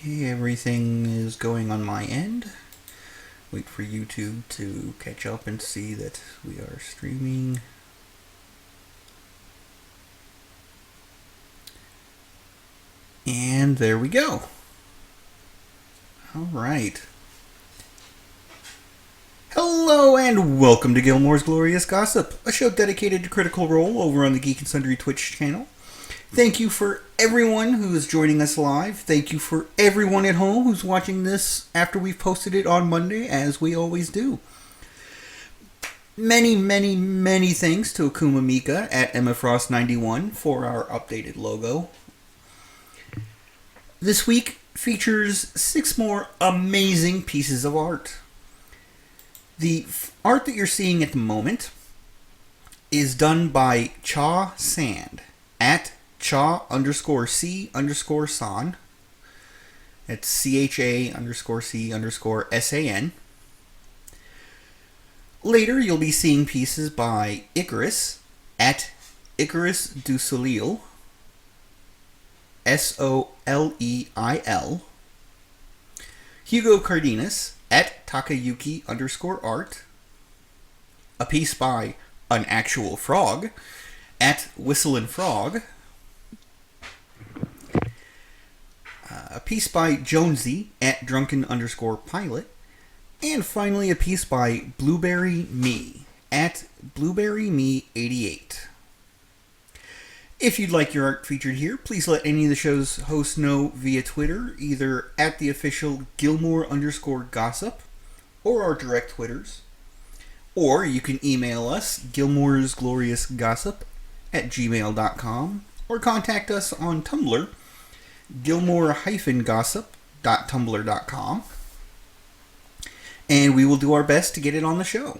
Okay, everything is going on my end. Wait for YouTube to catch up and see that we are streaming. And there we go. Alright. Hello and welcome to Gilmore's Glorious Gossip, a show dedicated to Critical Role over on the Geek and Sundry Twitch channel. Thank you for everyone who is joining us live. Thank you for everyone at home who's watching this after we've posted it on Monday, as we always do. Many, many, many thanks to Akuma Mika at EmmaFrost91 for our updated logo. This week features 6 more amazing pieces of art. The art that you're seeing at the moment is done by Cha Sand at Cha_C_San. That's CHA_C_SAN. Later, you'll be seeing pieces by Icarus at Icarus du Soleil. SOLEIL. Hugo Cardenas at Takayuki_art. A piece by An Actual Frog at Whistlin' Frog. A piece by Jonesy at Drunken_Pilot. And finally, a piece by Blueberry Me at BlueberryMe88. If you'd like your art featured here, please let any of the show's hosts know via Twitter, either at the official Gilmore_gossip or our direct Twitters. Or you can email us, gilmoresgloriousgossip at gmail.com, or contact us on Tumblr, gilmore-gossip.tumblr.com, and we will do our best to get it on the show.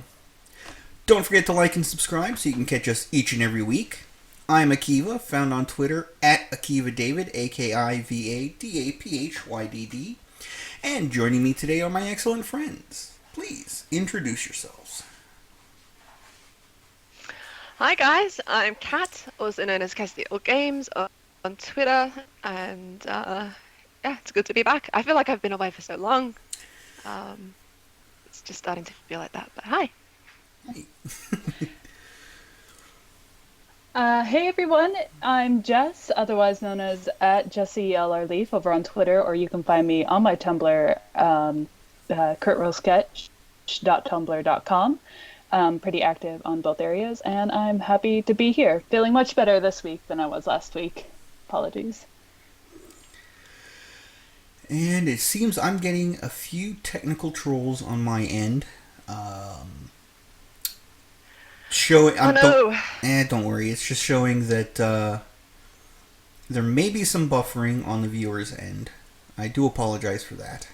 Don't forget to like and subscribe so you can catch us each and every week. I'm Akiva, found on Twitter at AkivaDavid, AKIVADAPHYDD, and joining me today are my excellent friends. Please introduce yourselves. Hi guys, I'm Kat, also known as Castile Games on Twitter, and yeah, it's good to be back. I feel like I've been away for so long. It's just starting to feel like that, but hi. Hey everyone, I'm Jess, otherwise known as at JessieLRLeaf over on Twitter, or you can find me on my Tumblr, kurtrossketch.tumblr.com. Pretty active on both areas, and I'm happy to be here. Feeling much better this week than I was last week. Apologies. And it seems I'm getting a few technical trolls on my end. Don't worry, it's just showing that there may be some buffering on the viewer's end. I do apologize for that,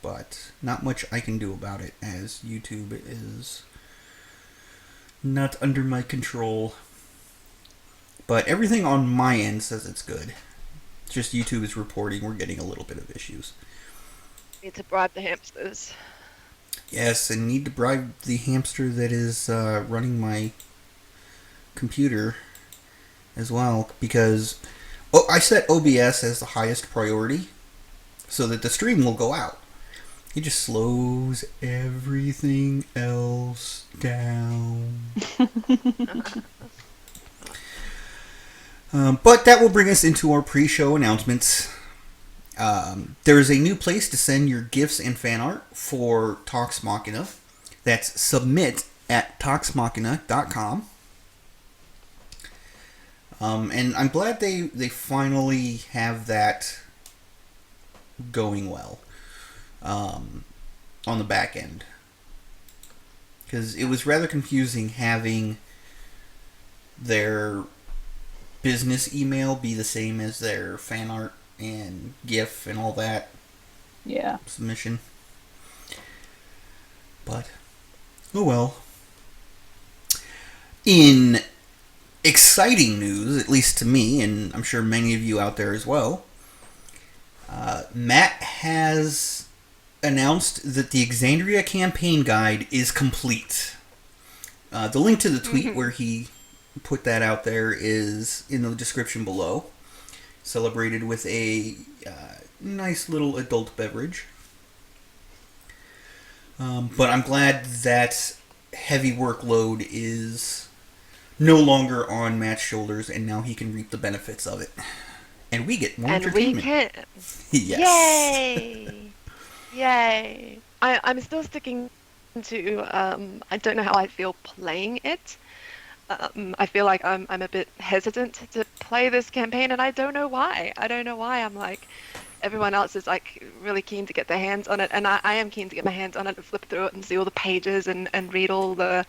but not much I can do about it, as YouTube is not under my control. But everything on my end says it's good. It's just YouTube is reporting we're getting a little bit of issues. Need to bribe the hamsters. Yes, and need to bribe the hamster that is running my computer as well, because I set OBS as the highest priority so that the stream will go out. It just slows everything else down. But that will bring us into our pre-show announcements. There is a new place to send your gifs and fan art for Talks Machina. That's submit at talksmachina.com. And I'm glad they finally have that going well on the back end. Because it was rather confusing having their business email be the same as their fan art and GIF and all that. Yeah. Submission. But, oh well. In exciting news, at least to me, and I'm sure many of you out there as well, Matt has announced that the Exandria campaign guide is complete. The link to the tweet where he put that out there is in the description below. Celebrated with a nice little adult beverage. But I'm glad that heavy workload is no longer on Matt's shoulders, and now he can reap the benefits of it. And we get more And entertainment. we can. Yes. Yay! Yay! I'm still sticking to, I don't know how I feel playing it. I feel like I'm a bit hesitant to play this campaign, and I don't know why. I'm like, everyone else is like really keen to get their hands on it, and I am keen to get my hands on it and flip through it and see all the pages and read all the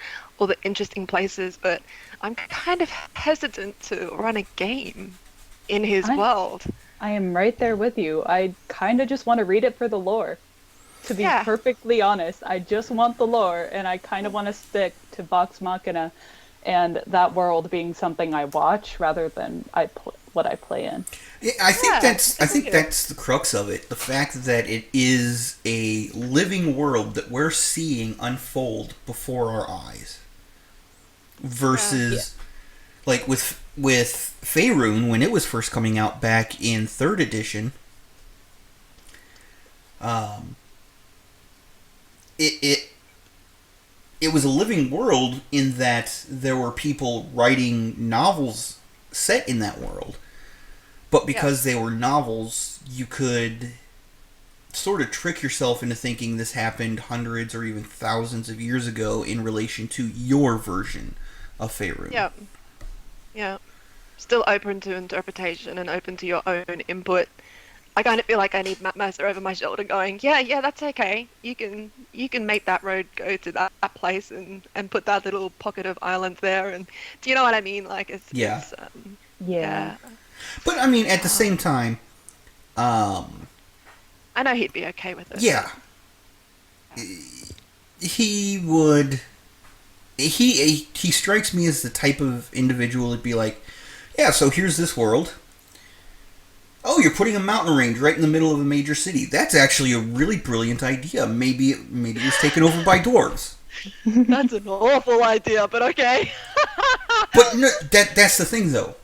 interesting places, but I'm kind of hesitant to run a game in his world. I am right there with you. I kind of just want to read it for the lore. To be perfectly honest, I just want the lore, and I kind of want to stick to Vox Machina and that world being something I watch rather than what I play in. Yeah, I think that's the crux of it. The fact that it is a living world that we're seeing unfold before our eyes. Versus, like with Faerun, when it was first coming out back in 3rd edition, it was a living world in that there were people writing novels set in that world. But because they were novels, you could sort of trick yourself into thinking this happened hundreds or even thousands of years ago in relation to your version of Faerun. Yeah. Yeah. Still open to interpretation and open to your own input. I kind of feel like I need Matt Mercer over my shoulder going, yeah, that's okay. You can make that road go to that place and put that little pocket of island there. And do you know what I mean? Like, it's yeah. But, I mean, at the same time, I know he'd be okay with it. Yeah. He would... He strikes me as the type of individual that'd be like, yeah, so here's this world. Oh, you're putting a mountain range right in the middle of a major city. That's actually a really brilliant idea. Maybe it was taken over by dwarves. That's an awful idea, but okay. But no, that's the thing, though.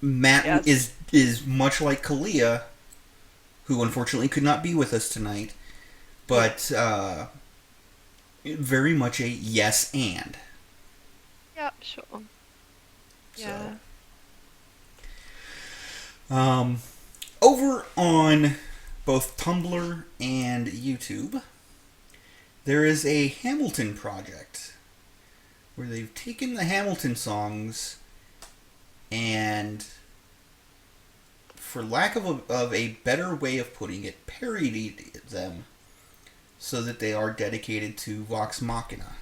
Matt is much like Kalia, who unfortunately could not be with us tonight, but very much a yes and. Yeah, sure. Yeah. So, over on both Tumblr and YouTube, there is a Hamilton project where they've taken the Hamilton songs and, for lack of a better way of putting it, parodied them so that they are dedicated to Vox Machina.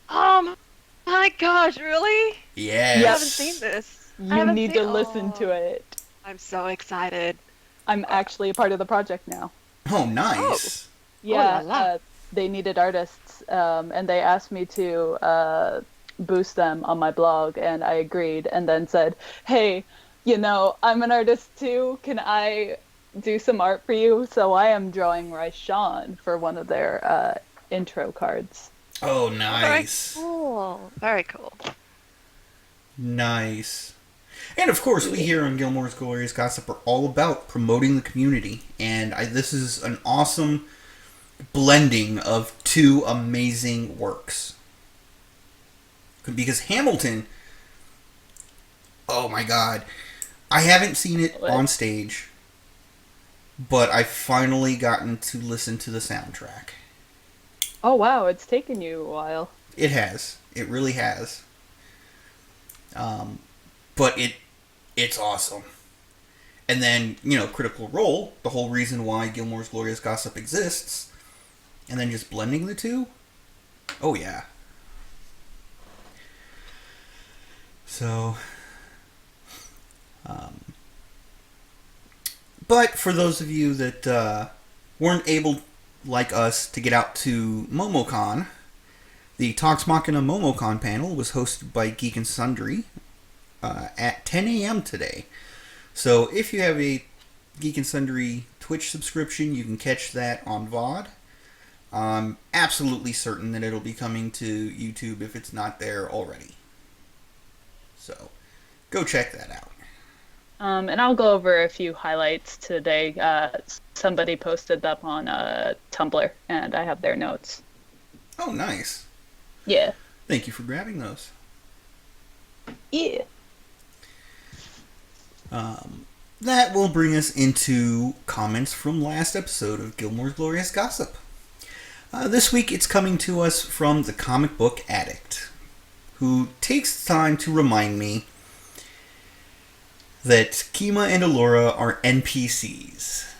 Oh my gosh, really? Yes. You haven't seen this. You need to listen to it. I'm so excited. I'm actually a part of the project now. Oh, nice. Yeah, they needed artists, and they asked me to boost them on my blog, and I agreed, and then said, hey, I'm an artist too. Can I do some art for you? So I am drawing Raishan for one of their intro cards. Oh, nice. Very cool. Very cool. Nice. And of course, we here on Gilmore's Glorious Gossip are all about promoting the community. And this is an awesome blending of two amazing works. Because Hamilton, oh my god, I haven't seen it on stage, but I've finally gotten to listen to the soundtrack. Oh wow, it's taken you a while. It has. It really has. But it's awesome. And then, Critical Role, the whole reason why Gilmore's Glorious Gossip exists, and then just blending the two, oh yeah. So, but for those of you that weren't able, like us, to get out to MomoCon, the Talks Machina MomoCon panel was hosted by Geek and Sundry at 10 a.m. today. So if you have a Geek and Sundry Twitch subscription, you can catch that on VOD. I'm absolutely certain that it'll be coming to YouTube if it's not there already. So, go check that out. And I'll go over a few highlights today. Somebody posted them on Tumblr, and I have their notes. Oh, nice. Yeah. Thank you for grabbing those. Yeah. That will bring us into comments from last episode of Gilmore's Glorious Gossip. This week it's coming to us from the Comic Book Addict, who takes time to remind me that Kima and Allura are NPCs.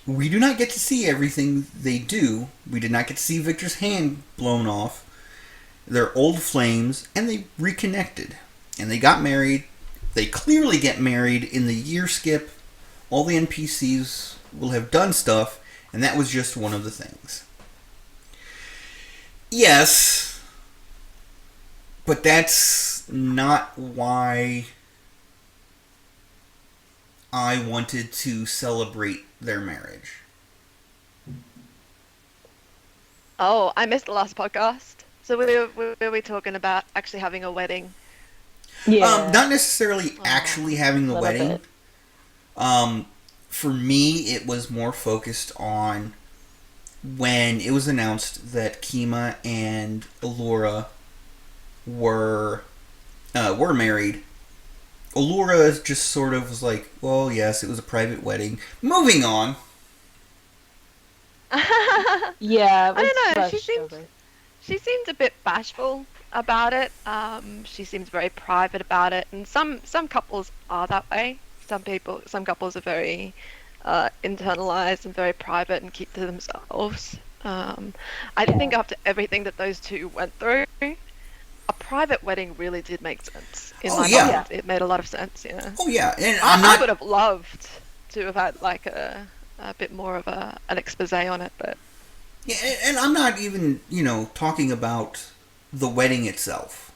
We do not get to see everything they do. We did not get to see Victor's hand blown off. They're old flames, and they reconnected. And they got married. They clearly get married in the year skip. All the NPCs will have done stuff, and that was just one of the things. Yes, but that's not why I wanted to celebrate their marriage. Oh, I missed the last podcast. So were we talking about actually having a wedding? Yeah. Not necessarily actually having the Little wedding. bit. For me, it was more focused on when it was announced that Kima and Allura were married. Allura just sort of was like, well, yes, it was a private wedding. Moving on. Yeah. It was I don't know. rushed over. She seemed a bit bashful about it. She seems very private about it, and some couples are that way. Some couples are very internalized and very private and keep to themselves. I think after everything that those two went through, a private wedding really did make sense. In my mind, it made a lot of sense. Yeah. Oh yeah, and I would have loved to have had like a bit more of an expose on it, but yeah, and I'm not even talking about the wedding itself,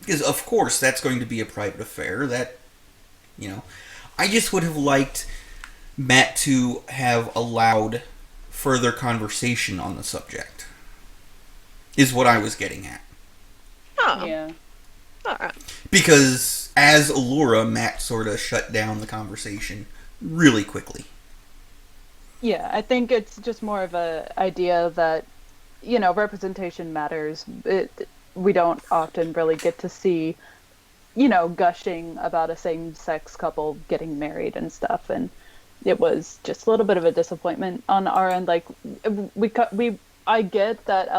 because of course that's going to be a private affair. That I just would have liked Matt to have allowed further conversation on the subject. Is what I was getting at. oh, Yeah. all right. Because as Allura, Matt sort of shut down the conversation really quickly. Yeah, I think it's just more of a idea that, representation matters. We don't often really get to see, gushing about a same-sex couple getting married and stuff, and it was just a little bit of a disappointment on our end. Like, I get that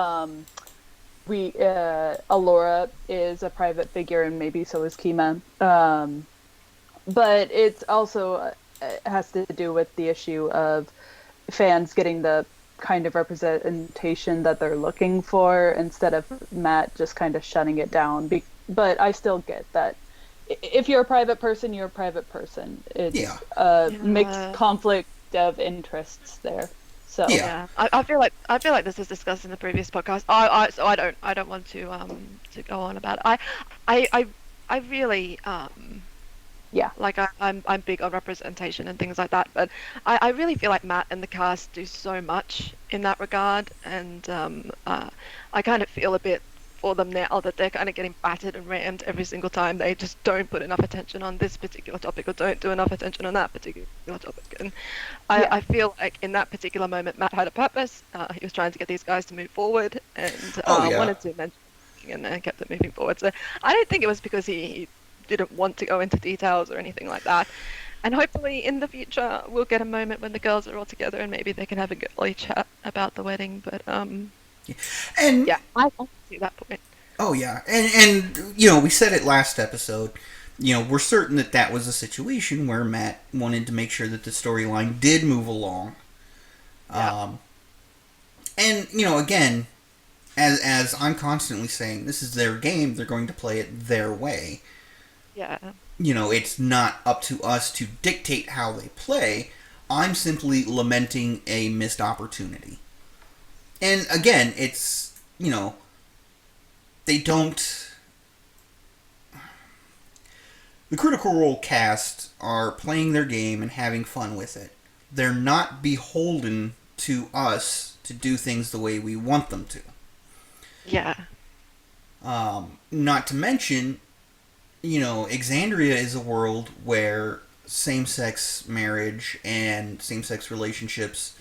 Allura is a private figure, and maybe so is Kima, but it's also has to do with the issue of fans getting the kind of representation that they're looking for instead of Matt just kind of shutting it down. But I still get that if you're a private person, you're a private person. It's a mixed conflict of interests there. So yeah, I feel like this was discussed in the previous podcast. So I don't want to go on about it. I really like I'm big on representation and things like that, but I really feel like Matt and the cast do so much in that regard, and I kind of feel a bit for them now that they're kind of getting battered and rammed every single time. They just don't put enough attention on this particular topic or don't do enough attention on that particular topic. And I feel like in that particular moment, Matt had a purpose. He was trying to get these guys to move forward and wanted to mention and kept it moving forward. So I don't think it was because he didn't want to go into details or anything like that. And hopefully in the future we'll get a moment when the girls are all together and maybe they can have a girly chat about the wedding. But I see that point. Oh yeah, and we said it last episode. We're certain that was a situation where Matt wanted to make sure that the storyline did move along. And again, as I'm constantly saying, this is their game. They're going to play it their way. Yeah. It's not up to us to dictate how they play. I'm simply lamenting a missed opportunity. And again, it's, they don't... The Critical Role cast are playing their game and having fun with it. They're not beholden to us to do things the way we want them to. Yeah. Not to mention, Exandria is a world where same-sex marriage and same-sex relationships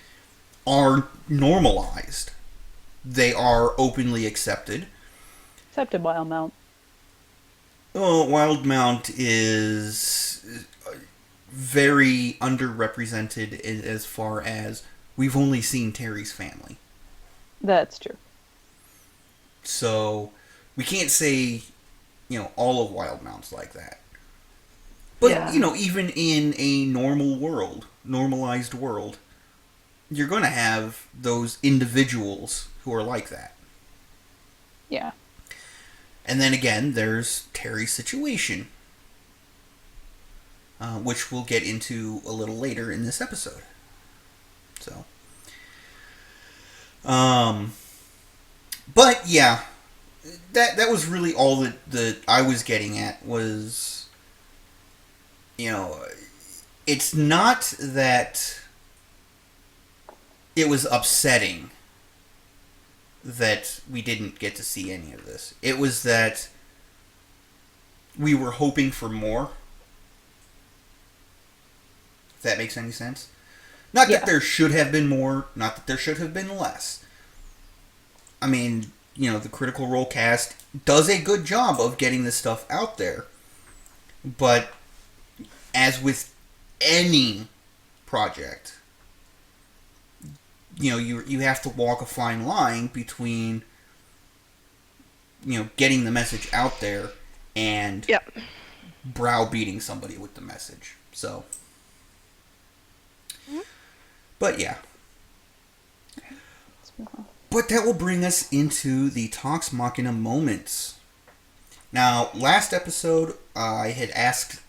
are normalized. They are openly accepted. Except in Wildmount. Well, Wildmount is very underrepresented as far as we've only seen Terry's family. That's true. So we can't say, all of Wildmount's like that. But, Yeah. even in a normalized world, you're going to have those individuals who are like that. Yeah. And then again, there's Terry's situation, which we'll get into a little later in this episode. So, but yeah, that was really all that I was getting at was, it's not that it was upsetting that we didn't get to see any of this. It was that we were hoping for more. If that makes any sense. Not that there should have been more, not that there should have been less. I mean, the Critical Role cast does a good job of getting this stuff out there. But as with any project, you have to walk a fine line between, getting the message out there and browbeating somebody with the message. So, but yeah. But that will bring us into the Talks Machina moments. Now, last episode, I had asked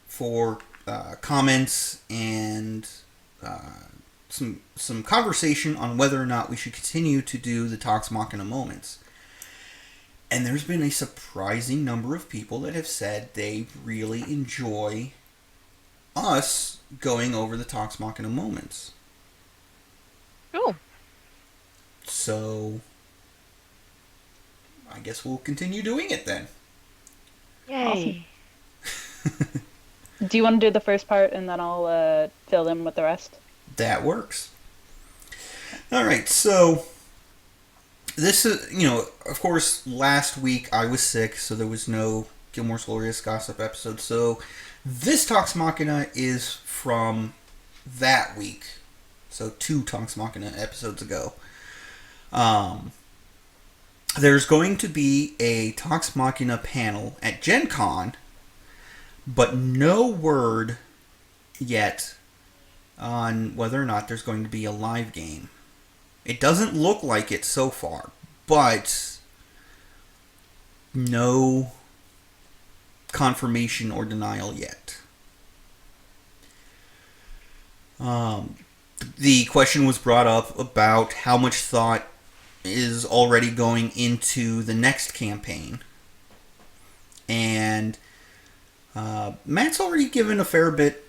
for comments and some conversation on whether or not we should continue to do the Talks Machina moments. And there's been a surprising number of people that have said they really enjoy us going over the Talks Machina moments. Cool. So, I guess we'll continue doing it then. Yay. Awesome. Do you want to do the first part and then I'll fill in with the rest? That works. Alright, so this is, of course, last week I was sick, so there was no Gilmore's Glorious Gossip episode. So this Talks Machina is from that week. So 2 Talks Machina episodes ago. There's going to be a Talks Machina panel at Gen Con, but no word yet on whether or not there's going to be a live game. It doesn't look like it so far, but no confirmation or denial yet. The question was brought up about how much thought is already going into the next campaign. And Matt's already given a fair bit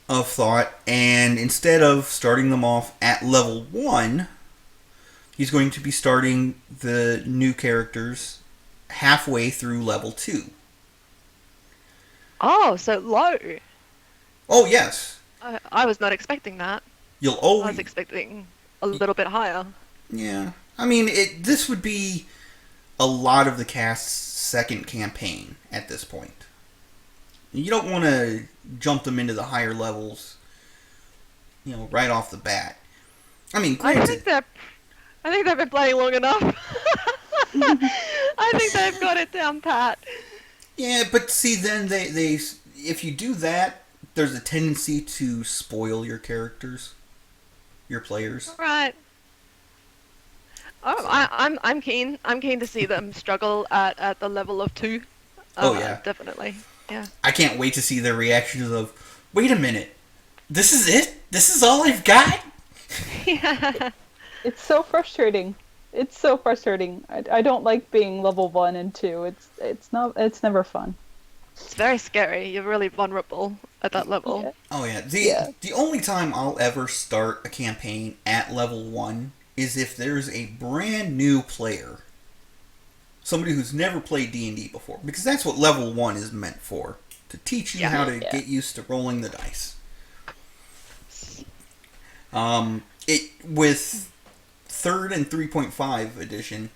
of thought, and instead of starting them off at level 1, he's going to be starting the new characters halfway through level 2. Oh, so low. Oh, yes. I was not expecting that. You'll I always... was expecting a little bit higher. Yeah. I mean, this would be a lot of the cast's second campaign at this point. You don't want to jump them into the higher levels, right off the bat. I mean, granted... I think they've been playing long enough. I think they've got it down pat. Yeah, but see, then they if you do that, there's a tendency to spoil your characters, your players. Right. Oh, I'm keen. I'm keen to see them struggle at the level of 2. Oh yeah, definitely. Yeah. I can't wait to see their reactions of, wait a minute, this is it? This is all I've got? Yeah. It's so frustrating. It's so frustrating. I don't like being level 1 and 2. It's never fun. It's very scary. You're really vulnerable at that level. Yeah. Oh yeah. The only time I'll ever start a campaign at level 1 is if there's a brand new player somebody who's never played D&D before, because that's what level 1 is meant for, to teach you how to get used to rolling the dice. It with 3rd and 3.5 edition,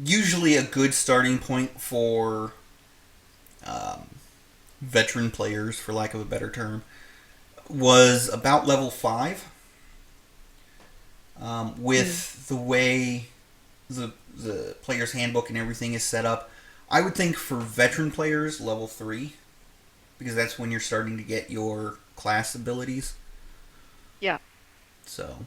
usually a good starting point for veteran players, for lack of a better term, was about level 5. With the way the player's handbook and everything is set up, I would think for veteran players, level 3, because that's when you're starting to get your class abilities. Yeah. So.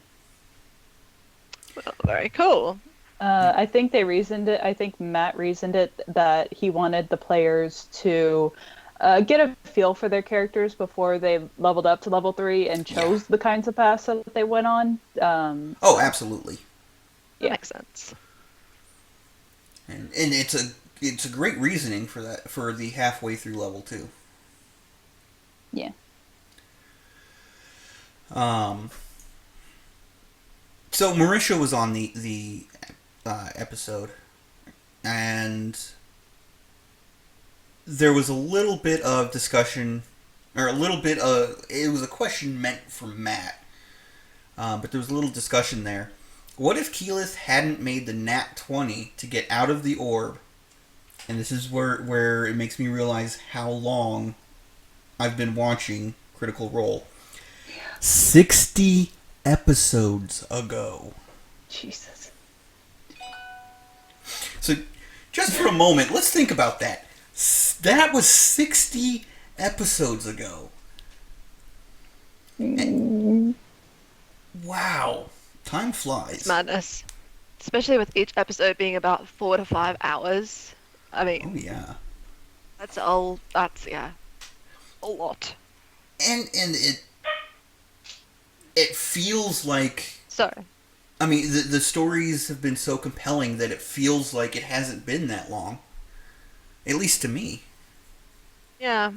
Well, very cool. I think they reasoned it. I think Matt reasoned it that he wanted the players to get a feel for their characters before they leveled up to level 3 and chose the kinds of paths that they went on. Oh, absolutely. That makes sense. And it's a great reasoning for that, for the halfway through level 2. Yeah. So Marisha was on the episode, and there was a little bit of discussion, or a little bit of, it was a question meant for Matt, but there was a little discussion there. What if Keyleth hadn't made the nat 20 to get out of the orb? And this is where it makes me realize how long I've been watching Critical Role. 60 episodes ago. Jesus. So, just for a moment, let's think about that. That was 60 episodes ago. And, wow. Time flies. It's madness. Especially with each episode being about 4 to 5 hours. I mean... Oh, yeah. That's a lot. And it feels like... Sorry. I mean, the stories have been so compelling that it feels like it hasn't been that long. At least to me. Yeah.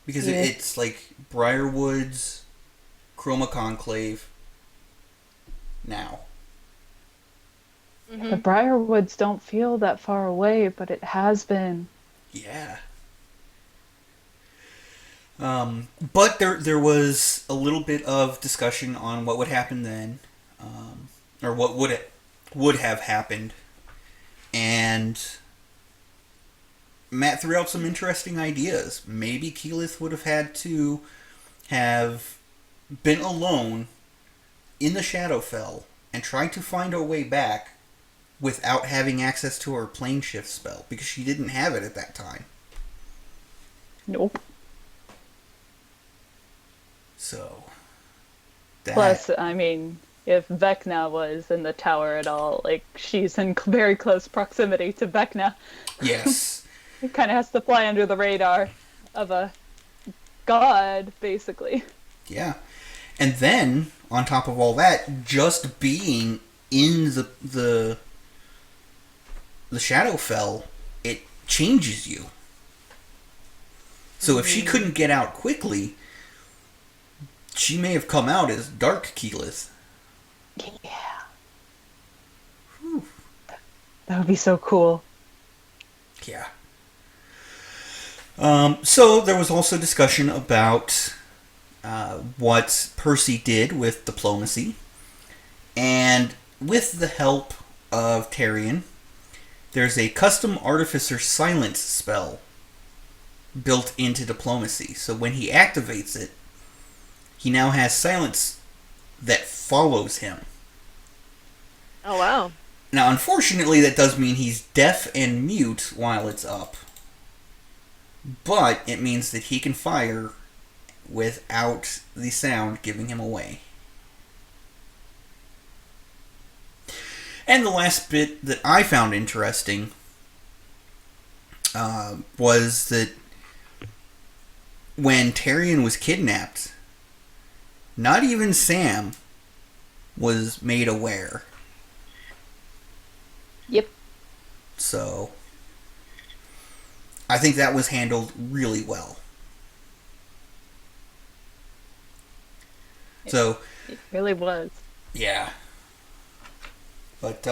Because it's like Briarwoods, Chroma Conclave, now. The Briarwoods don't feel that far away, but it has been. Yeah. But there was a little bit of discussion on what would happen then, or what would have happened, and Matt threw out some interesting ideas. Maybe Keyleth would have had to have been alone in the Shadowfell and tried to find her way back without having access to her plane shift spell, because she didn't have it at that time. Nope. So, plus, I mean, if Vecna was in the tower at all, like, she's in very close proximity to Vecna. Yes. It kind of has to fly under the radar of a god, basically. Yeah. And then, on top of all that, just being in the Shadowfell, it changes you. So if she couldn't get out quickly, she may have come out as Dark Keyleth. Yeah. Whew. That would be so cool. Yeah. So there was also discussion about what Percy did with diplomacy. And with the help of Tarion, there's a custom Artificer Silence spell built into diplomacy. So when he activates it, he now has silence that follows him. Oh, wow. Now, unfortunately, that does mean he's deaf and mute while it's up. But it means that he can fire without the sound giving him away. And the last bit that I found interesting was that when Tarion was kidnapped, not even Sam was made aware. Yep. So, I think that was handled really well. It really was. Yeah. But,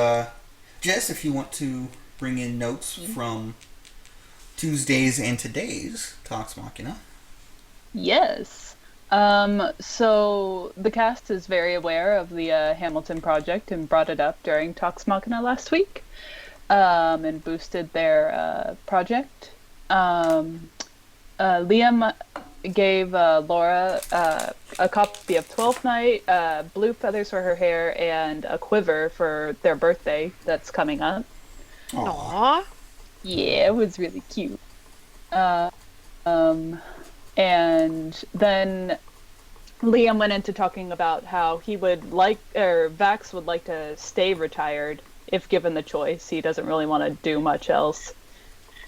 Jess, if you want to bring in notes from Tuesdays and today's Talks Machina. Yes. So the cast is very aware of the Hamilton project and brought it up during Talks Machina last week, and boosted their project. Liam gave Laura a copy of Twelfth Night, blue feathers for her hair, and a quiver for their birthday that's coming up. Aww. Yeah, it was really cute. And then Liam went into talking about how he would like, or Vax would like to stay retired if given the choice. He doesn't really want to do much else.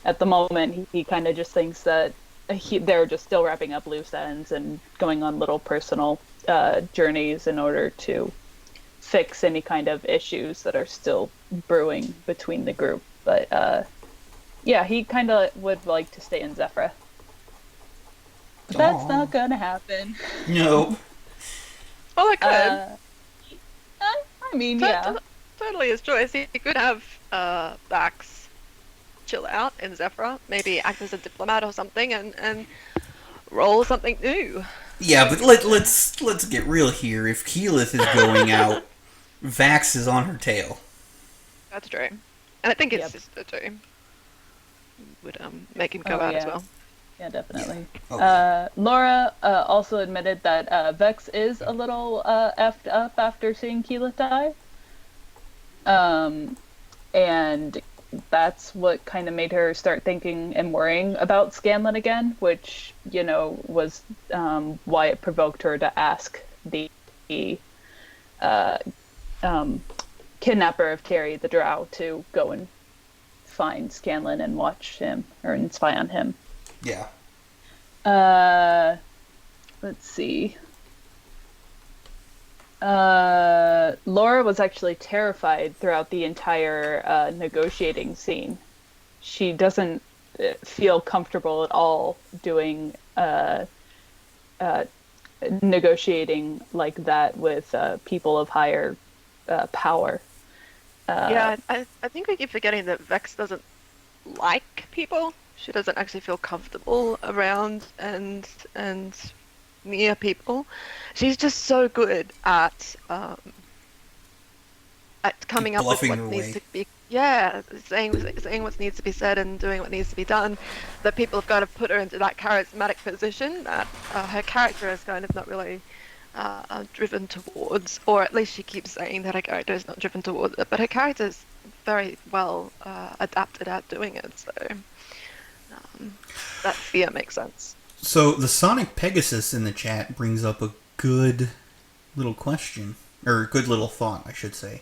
At the moment, he kind of just thinks that they're just still wrapping up loose ends and going on little personal journeys in order to fix any kind of issues that are still brewing between the group. But yeah, he kind of would like to stay in Zephyra. But that's not gonna happen. No. Well, I could. I mean, yeah. Totally his choice. He could have Vax chill out in Zephyra, maybe act as a diplomat or something, and roll something new. Yeah, but let's get real here. If Keyleth is going out, Vax is on her tail. That's true. And I think his sister too would make him go out as well. Yeah, definitely. Yeah. Okay. Laura also admitted that Vex is a little effed up after seeing Keyleth die. And that's what kind of made her start thinking and worrying about Scanlan again, which, you know, was why it provoked her to ask the kidnapper of Carrie the Drow to go and find Scanlan and watch him, or and spy on him. Yeah. Let's see. Laura was actually terrified throughout the entire negotiating scene. She doesn't feel comfortable at all doing negotiating like that with people of higher power. Yeah, I think we keep forgetting that Vex doesn't like people. She doesn't actually feel comfortable around and near people. She's just so good at coming up with what needs to be. Yeah, saying what needs to be said and doing what needs to be done. That people have kind of put her into that charismatic position that her character is kind of not really driven towards, or at least she keeps saying that her character is not driven towards it. But her character is very well adapted at doing it. So that fear makes sense. So the Sonic Pegasus in the chat brings up a good little question, or a good little thought, I should say.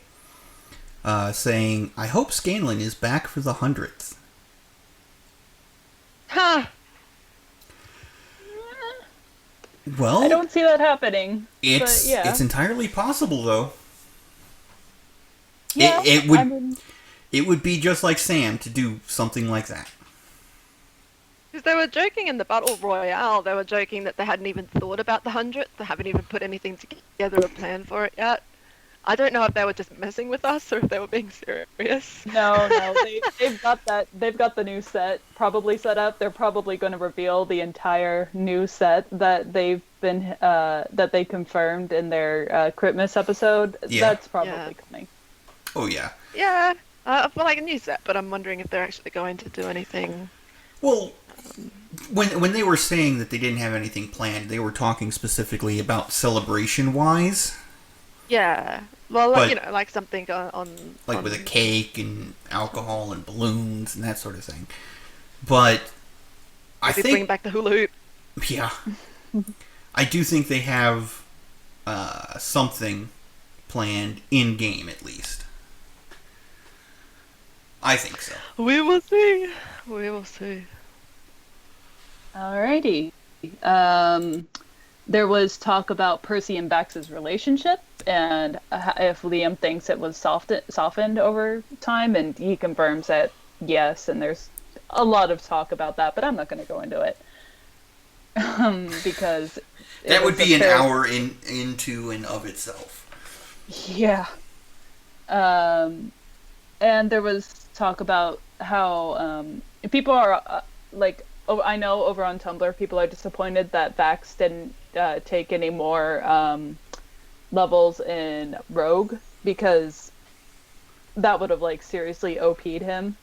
Saying, I hope Scanlan is back for the 100th. Huh. Well, I don't see that happening. It's entirely possible, though. Yeah, it would be just like Sam to do something like that. Because they were joking in the Battle Royale, they were joking that they hadn't even thought about the 100th, they haven't even put anything together, a plan for it yet. I don't know if they were just messing with us or if they were being serious. No, they've got the new set probably set up. They're probably going to reveal the entire new set that they've been that they confirmed in their Christmas episode. Yeah. That's probably coming. Oh yeah. Yeah, well, like a new set, but I'm wondering if they're actually going to do anything. Well, when they were saying that they didn't have anything planned, they were talking specifically about celebration-wise. Yeah, well, like, like something on with a cake and alcohol and balloons and that sort of thing. But I think bring back the hula hoop. Yeah, I do think they have something planned in game at least. I think so. We will see. We will see. Alrighty. There was talk about Percy and Bax's relationship, and if Liam thinks it was softened over time, and he confirms that yes, and there's a lot of talk about that, but I'm not going to go into it. Because that would be an hour into and of itself. Yeah. And there was talk about how people are like, oh, I know over on Tumblr people are disappointed that Vax didn't take any more levels in Rogue, because that would have like seriously OP'd him.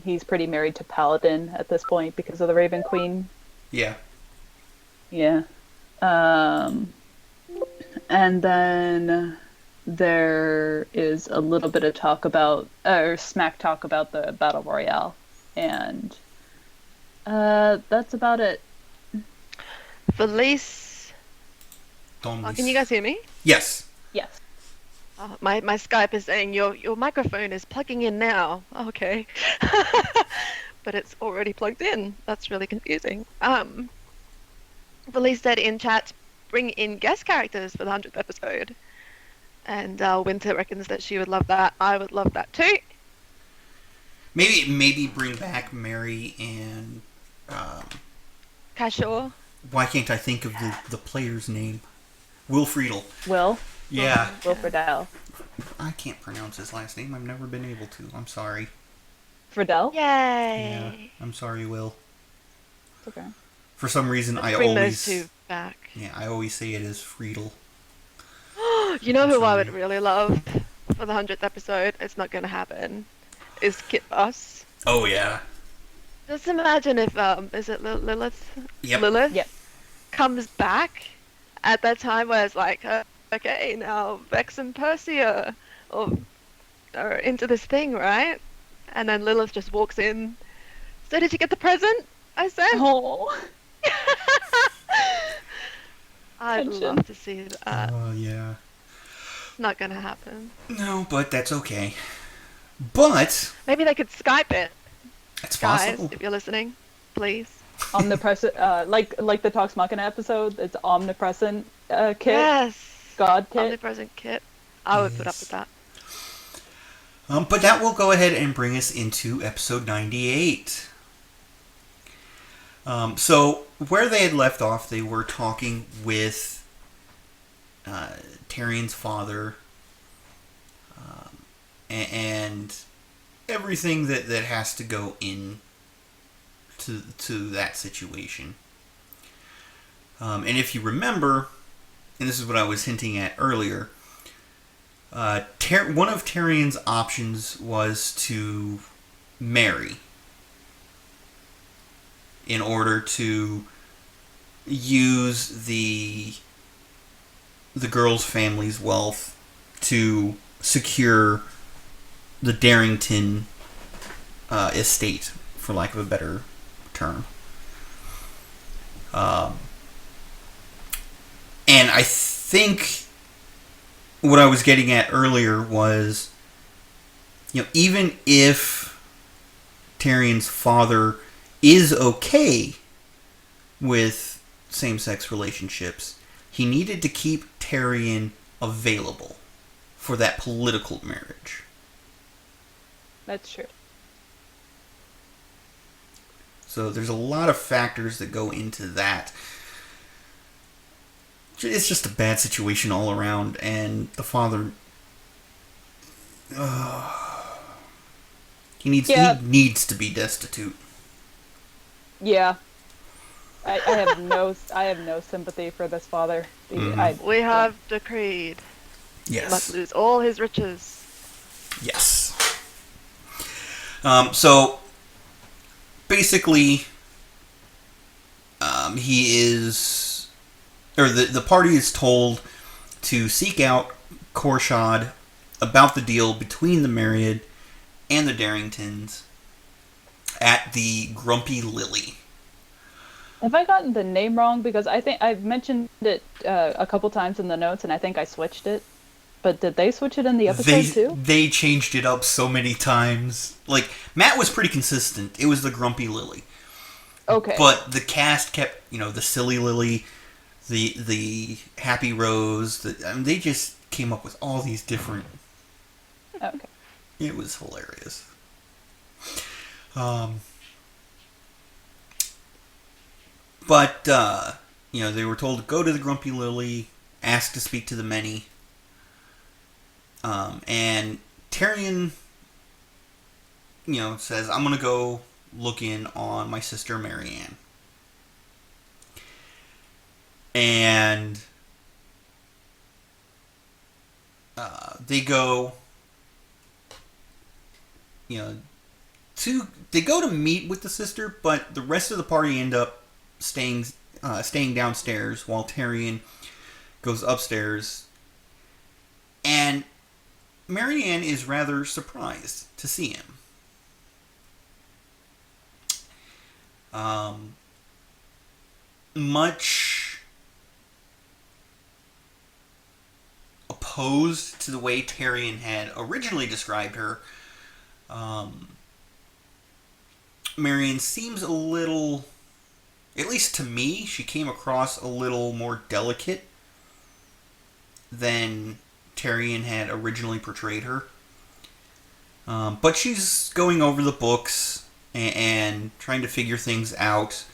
He's pretty married to Paladin at this point because of the Raven Queen. Yeah. Yeah. And then there is a little bit of talk about, or smack talk about the Battle Royale. And that's about it. Felice. Oh, can you guys hear me? Yes. Yes. My Skype is saying your microphone is plugging in now. Okay. But it's already plugged in. That's really confusing. Felice said in chat, bring in guest characters for the 100th episode. And Winter reckons that she would love that. I would love that too. Maybe bring back Mary and... Casual. Why can't I think of the player's name? Will Friedle. Will? Yeah. Will Friedle. I can't pronounce his last name. I've never been able to. I'm sorry. Friedle? Yay! Yeah, I'm sorry, Will. It's okay. For some reason, Bring those two back. Yeah, I always say it as Friedle. You know who I would really love for the 100th episode? It's not going to happen. Is Kit Bus. Oh, yeah. Just imagine if, is it Lilith? Yep. Lilith? Yep. Comes back at that time where it's like, okay, now Vex and Persia are into this thing, right? And then Lilith just walks in. So did you get the present I sent? Oh. I'd Tension. love to see that. Oh, yeah. It's not going to happen. No, but that's okay. But... Maybe they could Skype it. It's Guys, possible. if you're listening, please. Omnipresent, like the Talks Machina episode, it's omnipresent Kit. Yes. God Kit. Omnipresent Kit. I would put up with that. But that will go ahead and bring us into episode 98. So, where they had left off, they were talking with Tyrion's father and everything that has to go in to that situation. And if you remember, and this is what I was hinting at earlier, one of Tyrion's options was to marry in order to use the girl's family's wealth to secure the Darrington estate, for lack of a better term. And I think what I was getting at earlier was, even if Tyrion's father is okay with same-sex relationships, he needed to keep Tyrion available for that political marriage. That's true. So there's a lot of factors that go into that. It's just a bad situation all around, and the father... he needs to be destitute. Yeah. I have no sympathy for this father. Mm-hmm. We have decreed. Yes. He must lose all his riches. Yes. So, basically, he is... Or the party is told to seek out Korshad about the deal between the Myriad and the Darringtons at the Grumpy Lily. Have I gotten the name wrong? Because I think I've mentioned it a couple times in the notes, and I think I switched it. But did they switch it in the episode too? They changed it up so many times. Like, Matt was pretty consistent. It was the Grumpy Lily. Okay. But the cast kept, the Silly Lily, the Happy Rose. They just came up with all these different... Okay. It was hilarious. But, they were told to go to the Grumpy Lily, ask to speak to the many. And Tyrion, says, I'm going to go look in on my sister Marianne. And they go, they go to meet with the sister, but the rest of the party end up staying downstairs while Tyrion goes upstairs. And Marianne is rather surprised to see him. Much opposed to the way Tyrion had originally described her, Marianne seems a little, at least to me, she came across a little more delicate than Tyrion had originally portrayed her. But she's going over the books and trying to figure things out,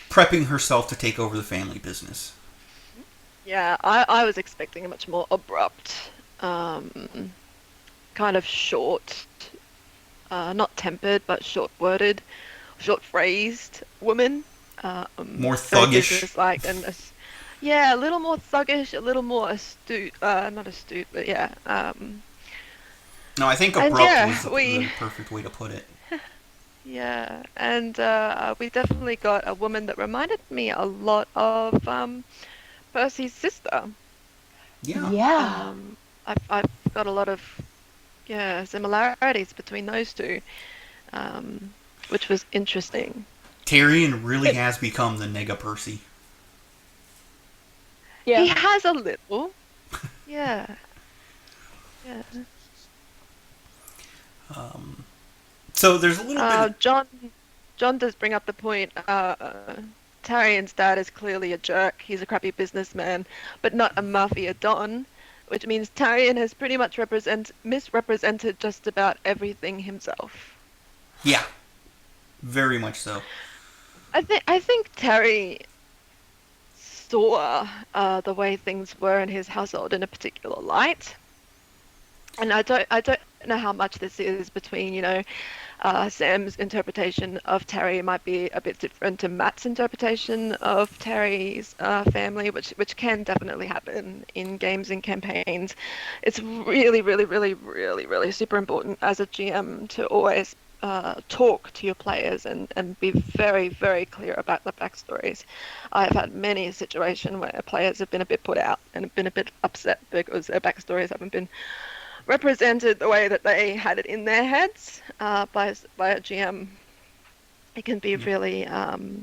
prepping herself to take over the family business. Yeah, I was expecting a much more abrupt, kind of short, not tempered, but short-worded, short-phrased woman. More thuggish. Yeah, a little more thuggish, a little more astute. Not astute, but yeah. No, I think abrupt was the perfect way to put it. Yeah, and we definitely got a woman that reminded me a lot of Percy's sister. Yeah. Yeah. I've got a lot of similarities between those two, which was interesting. Tyrion really has become the nigga Percy. Yeah. He has a little. Yeah. Yeah. So there's a little bit. John does bring up the point. Tyrion's dad is clearly a jerk. He's a crappy businessman, but not a mafia don, which means Tyrion has pretty much misrepresented just about everything himself. Yeah, very much so. I think Terry saw the way things were in his household in a particular light, and I don't know how much this is between Sam's interpretation of Terry might be a bit different to Matt's interpretation of Terry's family, which can definitely happen in games and campaigns. It's really, really, really, really, really super important as a GM to always talk to your players and be very, very clear about the backstories. I've had many situations where players have been a bit put out and have been a bit upset because their backstories haven't been represented the way that they had it in their heads by a GM. It can be really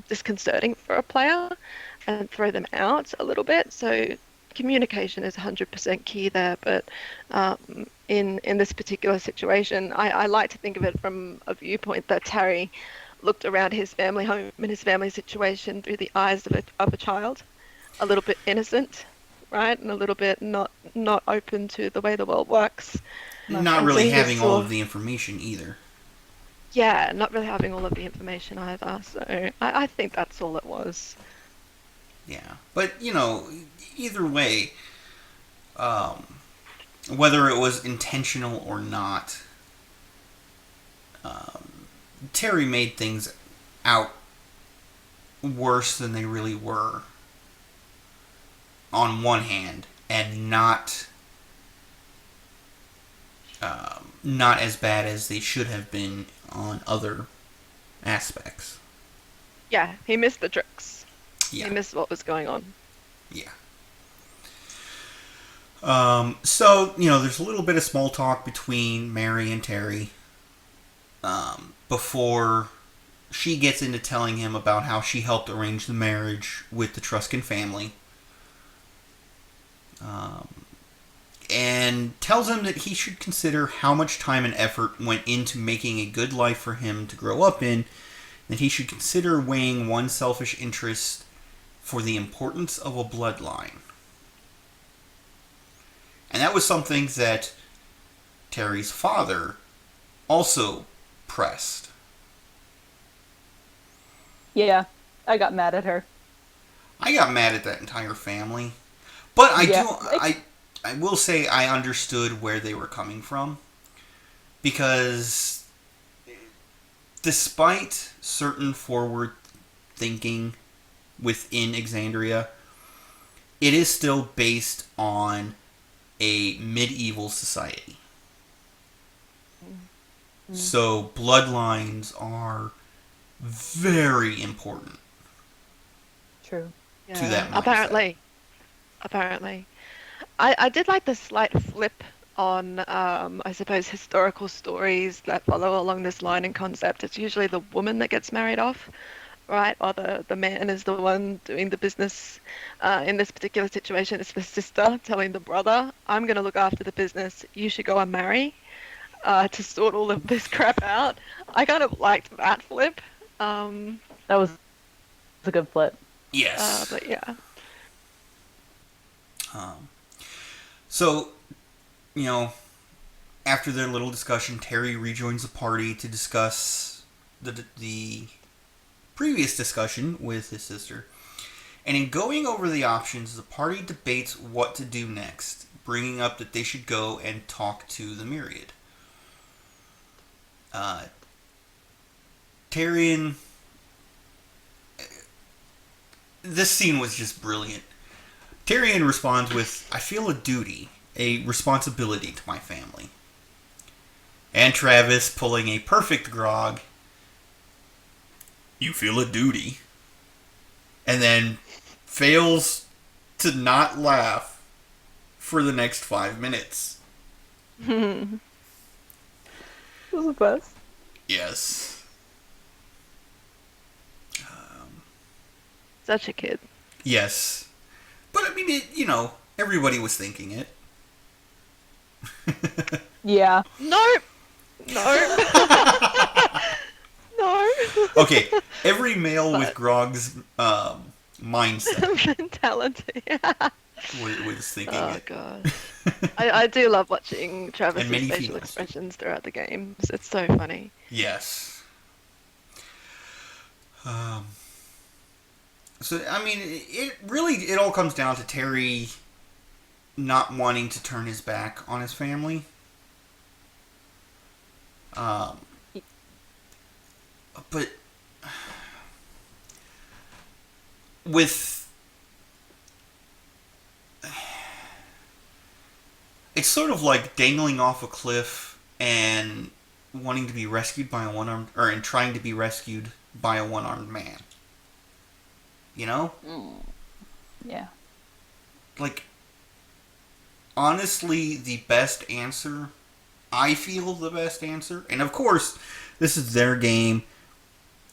disconcerting for a player and throw them out a little bit. So communication is 100% key there. But in this particular situation, I like to think of it from a viewpoint that Terry looked around his family home and his family situation through the eyes of a child, a little bit innocent, right, and a little bit not open to the way the world works. Not really having all of the information either. Yeah, not really having all of the information either. So I think that's all it was. Yeah, but either way, whether it was intentional or not, Terry made things out worse than they really were. On one hand, and not as bad as they should have been on other aspects. Yeah, he missed the tricks. Yeah. He missed what was going on. Yeah. So, there's a little bit of small talk between Mary and Terry before she gets into telling him about how she helped arrange the marriage with the Truscan family. And tells him that he should consider how much time and effort went into making a good life for him to grow up in, that he should consider weighing one's selfish interest for the importance of a bloodline. And that was something that Terry's father also pressed. Yeah, I got mad at her. I got mad at that entire family. But I will say I understood where they were coming from, because despite certain forward thinking within Exandria, it is still based on a medieval society. Mm. So bloodlines are very important. True. Yeah, to that mindset. Apparently. I did like the slight flip on, I suppose, historical stories that follow along this line and concept. It's usually the woman that gets married off, right? Or the man is the one doing the business. In this particular situation, it's the sister telling the brother, I'm going to look after the business. You should go and marry to sort all of this crap out. I kind of liked that flip. That was a good flip. Yes. But yeah. So, after their little discussion, Terry rejoins the party to discuss the previous discussion with his sister. And in going over the options, the party debates what to do next, bringing up that they should go and talk to the Myriad. Tyrion... This scene was just brilliant. Tyrion responds with, I feel a duty, a responsibility to my family. And Travis, pulling a perfect grog, you feel a duty. And then fails to not laugh for the next 5 minutes. It was the best. Yes. Such a kid. Yes. But I mean, everybody was thinking it. Yeah. No. No. Okay, every male with Grog's mindset mentality. was thinking Oh it. god. I do love watching Travis's many facial females. expressions throughout the games. It's so funny. Yes. So, I mean, it all comes down to Terry not wanting to turn his back on his family. But with... It's sort of like dangling off a cliff and wanting to be rescued by and trying to be rescued by a one-armed man. You know? Yeah. Like, honestly, the best answer, I feel the best answer, and of course, this is their game,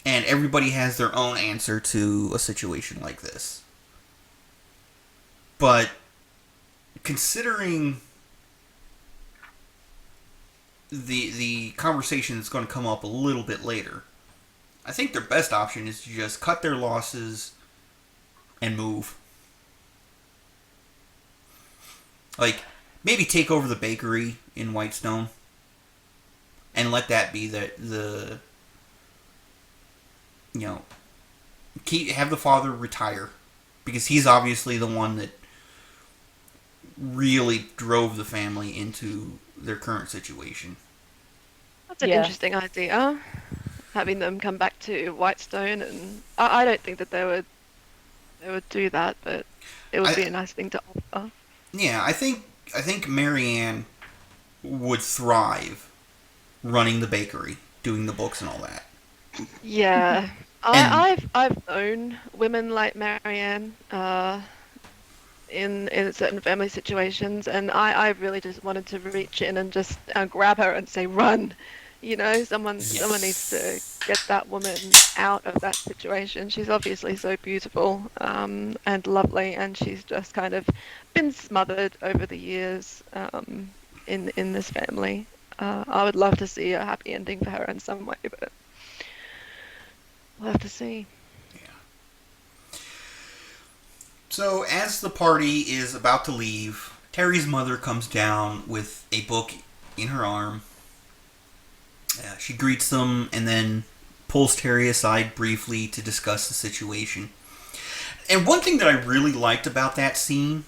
and everybody has their own answer to a situation like this. But, considering the conversation that's going to come up a little bit later, I think their best option is to just cut their losses and move. Like, maybe take over the bakery in Whitestone and let that be the have the father retire, because he's obviously the one that really drove the family into their current situation. That's an interesting idea. Having them come back to Whitestone, and I don't think that they would do that, but it would be a nice thing to offer. Yeah, I think Marianne would thrive running the bakery, doing the books and all that. Yeah. I've known women like Marianne in certain family situations, and I really just wanted to reach in and just grab her and say, run. Someone needs to get that woman out of that situation. She's obviously so beautiful and lovely, and she's just kind of been smothered over the years in this family. I would love to see a happy ending for her in some way, but we'll have to see. Yeah. So as the party is about to leave, Terry's mother comes down with a book in her arm. She greets them and then pulls Terry aside briefly to discuss the situation. And one thing that I really liked about that scene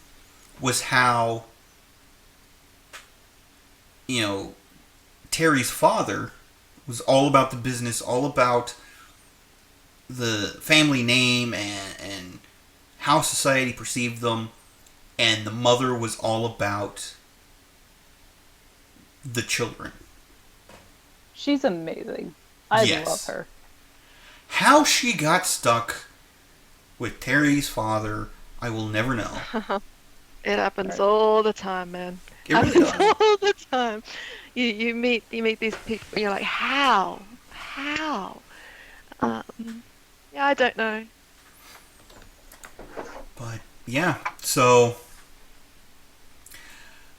was how you know, Terry's father was all about the business, all about the family name and how society perceived them, and the mother was all about the children. She's amazing. I love her. How she got stuck with Terry's father, I will never know. It happens all the time, man. It really does. All the time. You meet these people, and you're like, how? Yeah, I don't know. But yeah, so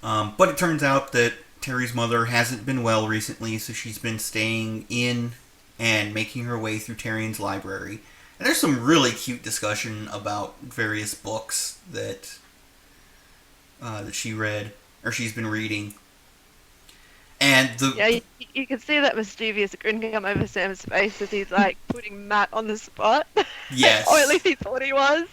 but it turns out that Terry's mother hasn't been well recently, so she's been staying in and making her way through Tyrion's library. And there's some really cute discussion about various books that she read, or she's been reading. And you can see that mischievous grin come over Sam's face as he's like putting Matt on the spot. Yes. Or at least he thought he was.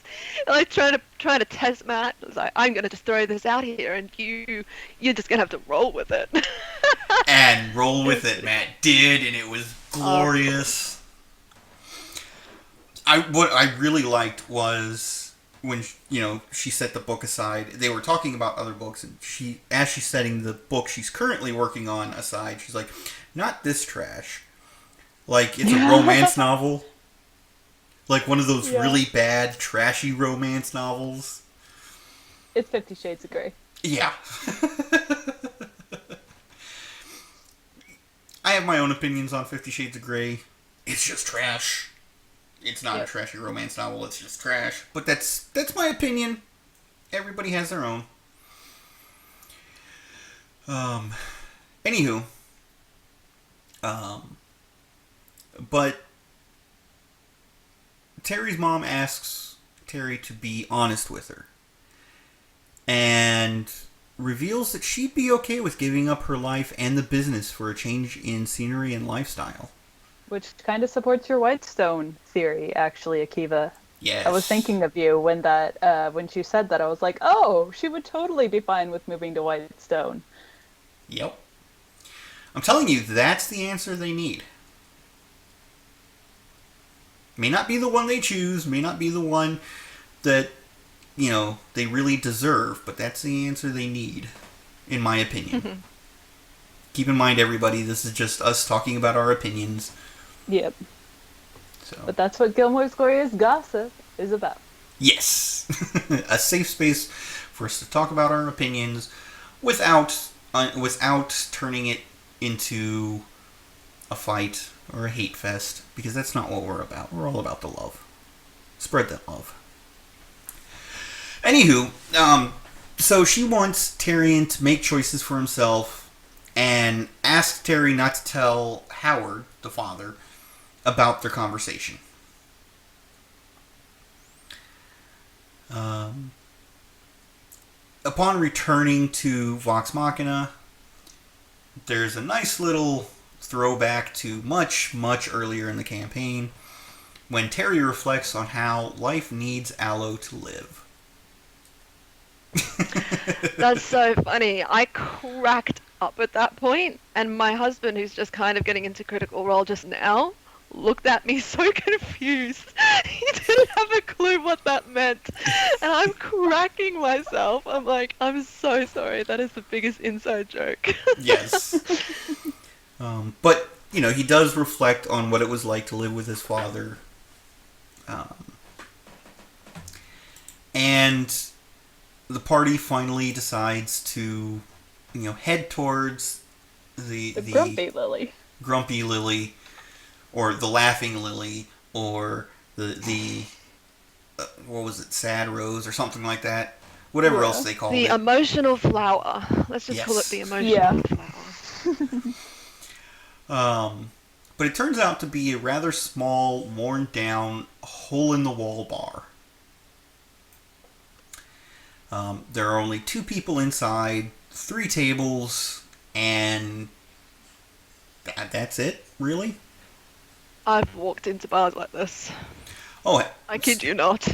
Like trying to test Matt. It was like, I'm gonna just throw this out here, and you're just gonna have to roll with it. And roll with it, Matt did, and it was glorious. What I really liked was when she set the book aside. They were talking about other books, and as she's setting the book she's currently working on aside, she's like, "Not this trash. Like it's a romance novel, like one of those really bad, trashy romance novels." It's 50 Shades of Grey. Yeah. I have my own opinions on 50 Shades of Grey. It's just trash. It's not a trashy romance novel, it's just trash. But that's my opinion. Everybody has their own. Anywho. But Terry's mom asks Terry to be honest with her. And reveals that she'd be okay with giving up her life and the business for a change in scenery and lifestyle. Which kind of supports your Whitestone theory, actually, Akiva. Yes. I was thinking of you when she said that. I was like, oh, she would totally be fine with moving to Whitestone. Yep. I'm telling you, that's the answer they need. May not be the one they choose, may not be the one that, they really deserve, but that's the answer they need, in my opinion. Keep in mind, everybody, this is just us talking about our opinions. Yep. So. But that's what Gilmore's Glorious Gossip is about. Yes. A safe space for us to talk about our opinions without turning it into a fight or a hate fest, because that's not what we're about. We're all about the love. Spread that love. Anywho, so she wants Tyrion to make choices for himself and asks Terry not to tell Howard, the father, about their conversation. Upon returning to Vox Machina, there's a nice little throwback to much, much earlier in the campaign when Terry reflects on how life needs Aloe to live. That's so funny. I cracked up at that point, and my husband, who's just kind of getting into Critical Role just now, looked at me so confused. He didn't have a clue what that meant. And I'm cracking myself. I'm like, I'm so sorry. That is the biggest inside joke. Yes. But, he does reflect on what it was like to live with his father. And the party finally decides to, head towards the Grumpy Lily. Grumpy Lily, or the Laughing Lily, or the what was it, Sad Rose, or something like that. Whatever else they called it. The emotional flower. Let's just call it the emotional flower. But it turns out to be a rather small, worn down, hole-in-the-wall bar. There are only 2 people inside, 3 tables, and that's it, really? I've walked into bars like this. Oh, I kid you not.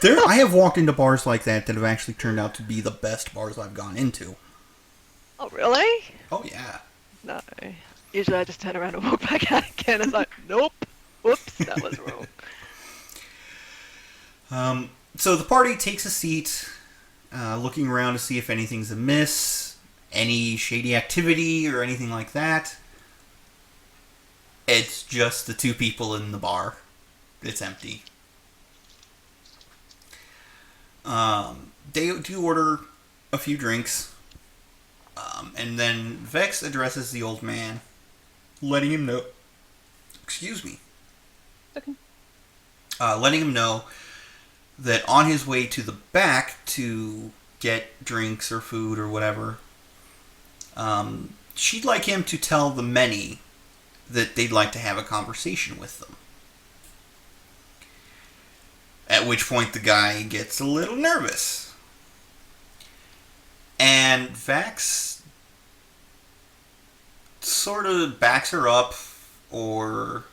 I have walked into bars like that have actually turned out to be the best bars I've gone into. Oh, really? Oh, yeah. No. Usually I just turn around and walk back out again. It's like, nope. Whoops, that was wrong. So the party takes a seat, looking around to see if anything's amiss, any shady activity or anything like that. It's just the two people in the bar. It's empty. They do order a few drinks, and then Vex addresses the old man, letting him know... Excuse me. Okay. Letting him know that on his way to the back to get drinks or food or whatever, she'd like him to tell the many that they'd like to have a conversation with them. At which point the guy gets a little nervous. And Vax sort of backs her up or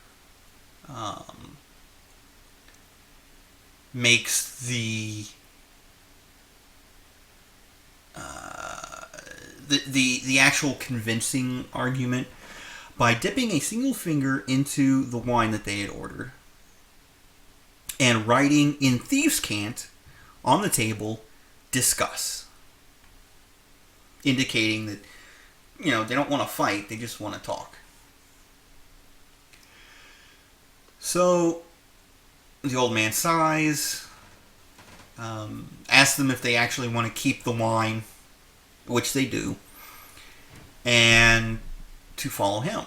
makes the actual convincing argument by dipping a single finger into the wine that they had ordered and writing in thieves' cant on the table, "Discuss," indicating that, you know, they don't want to fight, they just want to talk. So the old man sighs, asks them if they actually want to keep the wine, which they do, and to follow him.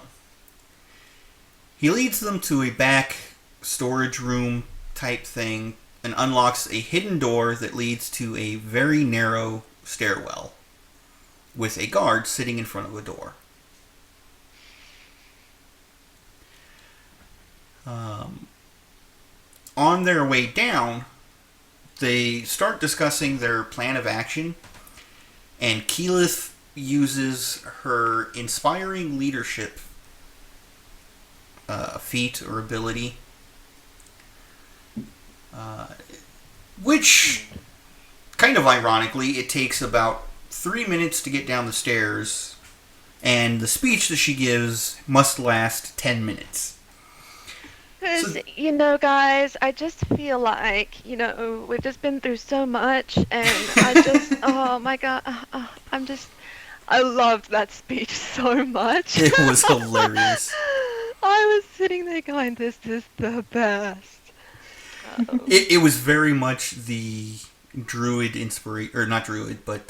He leads them to a back storage room type thing and unlocks a hidden door that leads to a very narrow stairwell with a guard sitting in front of a door. On their way down, they start discussing their plan of action, and Keyleth uses her inspiring leadership feat or ability, which, kind of ironically, it takes about 3 minutes to get down the stairs, and the speech that she gives must last 10 minutes. Because, you know, guys, I just feel like, you know, we've just been through so much, and I just, oh my god, I loved that speech so much. It was hilarious. I was sitting there going, this is the best. It was very much the druid inspiration, or not druid, but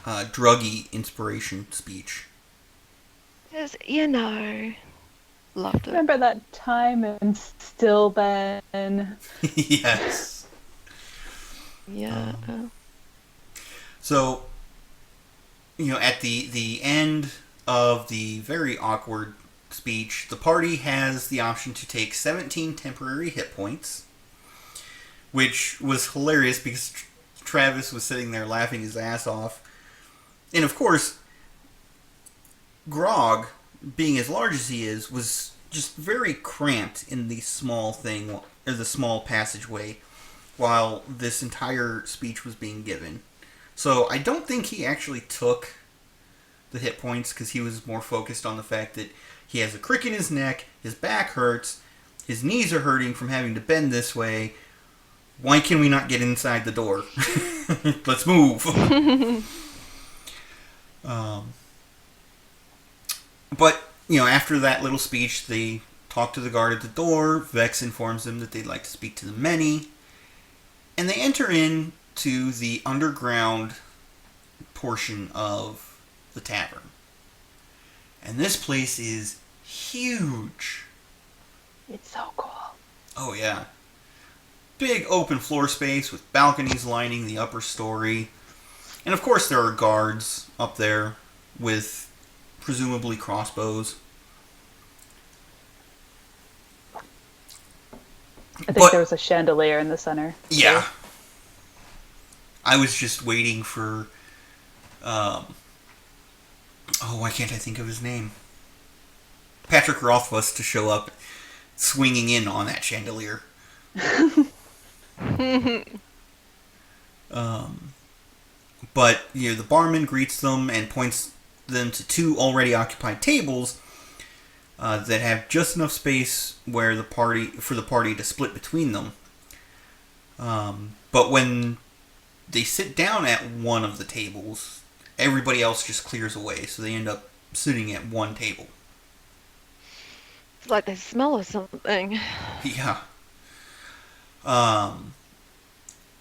druggy inspiration speech. Just, you know, loved it. Remember that time in Stillben? Yes. Yeah. So, you know, at the end of the very awkward speech, the party has the option to take 17 temporary hit points, which was hilarious because Travis was sitting there laughing his ass off. And of course, Grog, being as large as he is, was just very cramped in the small thing, or the small passageway, while this entire speech was being given. So I don't think he actually took the hit points because he was more focused on the fact that he has a crick in his neck, his back hurts, his knees are hurting from having to bend this way. Why can we not get inside the door? Let's move. But, you know, after that little speech, they talk to the guard at the door. Vex informs them that they'd like to speak to the many. And they enter into the underground portion of the tavern. And this place is huge. It's so cool. Oh, yeah. Big open floor space with balconies lining the upper story. And of course there are guards up there with presumably crossbows. I think there was a chandelier in the center. Yeah. I was just waiting for... why can't I think of his name? Patrick Rothfuss to show up swinging in on that chandelier. But the barman greets them and points them to two already occupied tables that have just enough space for the party to split between them. But when they sit down at one of the tables, everybody else just clears away, so they end up sitting at one table. It's like they smell or something. Yeah.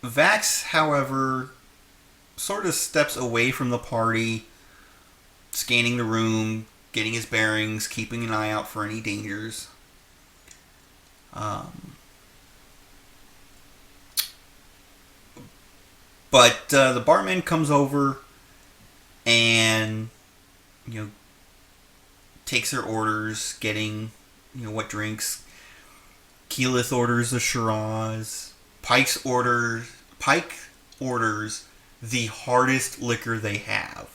Vax, however, sort of steps away from the party, scanning the room, getting his bearings, keeping an eye out for any dangers. But the barman comes over and, takes their orders, getting, what drinks. Keyleth orders a Shiraz. Pike orders the hardest liquor they have.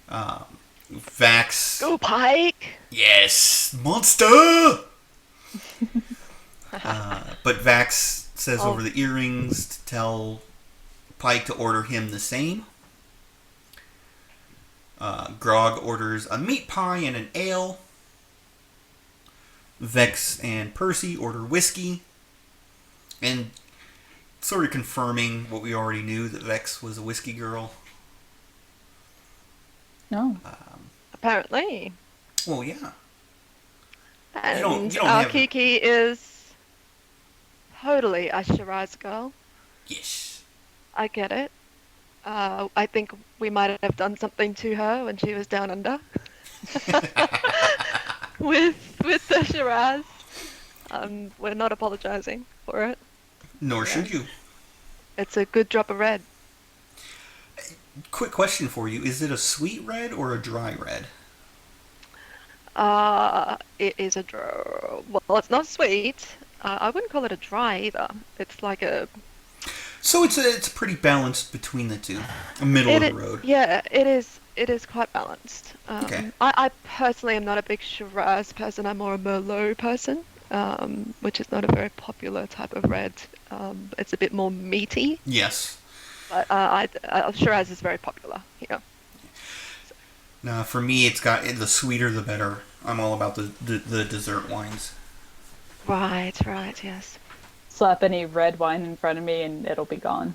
Vax. Go Pike! Yes, monster. But Vax says over the earrings to tell Pike to order him the same. Grog orders a meat pie and an ale. Vex and Percy order whiskey. And sort of confirming what we already knew, that Vex was a whiskey girl. No. Apparently. Well, yeah. And you don't our have... Kiki is totally a Shiraz girl. Yes. I get it. I think we might have done something to her when she was down under. with the Shiraz. We're not apologizing for it. Nor should you. It's a good drop of red. Quick question for you. Is it a sweet red or a dry red? It is well, it's not sweet. I wouldn't call it a dry either. It's like a... So it's pretty balanced between the two. A middle of the road. Yeah, it is. It is quite balanced. Okay. I personally am not a big Shiraz person. I'm more a Merlot person, which is not a very popular type of red. It's a bit more meaty. Yes. But Shiraz is very popular here. Now, for me, it's got the sweeter the better. I'm all about the dessert wines. Right, yes. Slap any red wine in front of me and it'll be gone.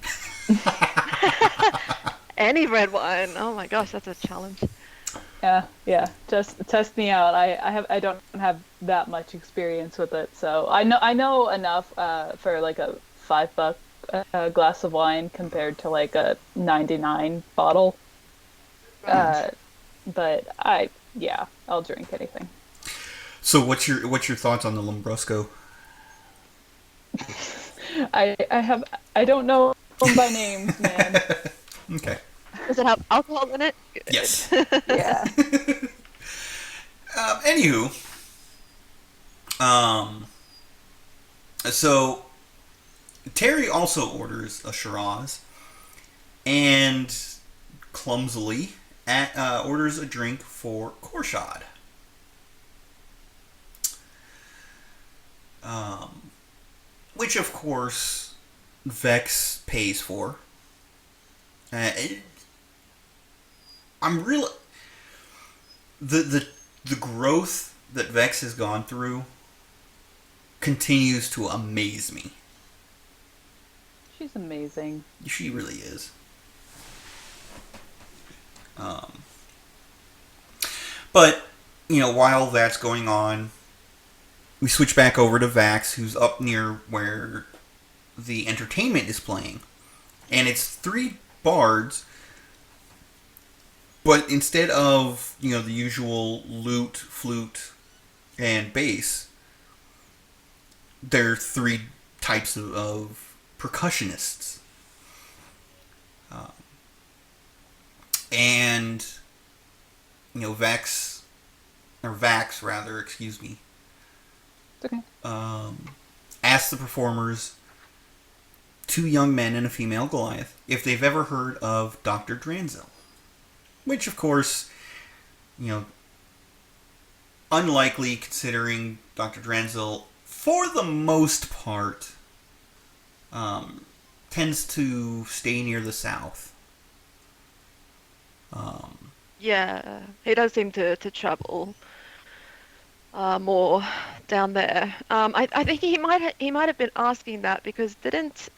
Any red wine. Oh my gosh, that's a challenge. Yeah. Just test me out. I don't have that much experience with it, so I know enough for like a $5 glass of wine compared to like a 99 bottle. But I'll drink anything. So what's your thoughts on the Lambrusco? I don't know them by names, man. Okay. Does it have alcohol in it? Good. Yes. Yeah. Anywho, so Terry also orders a Shiraz, and clumsily orders a drink for Korshad. Which, of course, Vex pays for. I'm really... The growth that Vex has gone through continues to amaze me. She's amazing. She really is. But, while that's going on, we switch back over to Vax, who's up near where the entertainment is playing. And it's 3 bards, but instead of, the usual lute, flute, and bass, there are 3 types of percussionists. And, Vax, excuse me, Okay. asked the performers, 2 young men and a female Goliath, if they've ever heard of Dr. Dranzel. Which, of course, unlikely considering Dr. Dranzel, for the most part, tends to stay near the south. Yeah, he does seem to travel more down there. I think he might have been asking that because didn't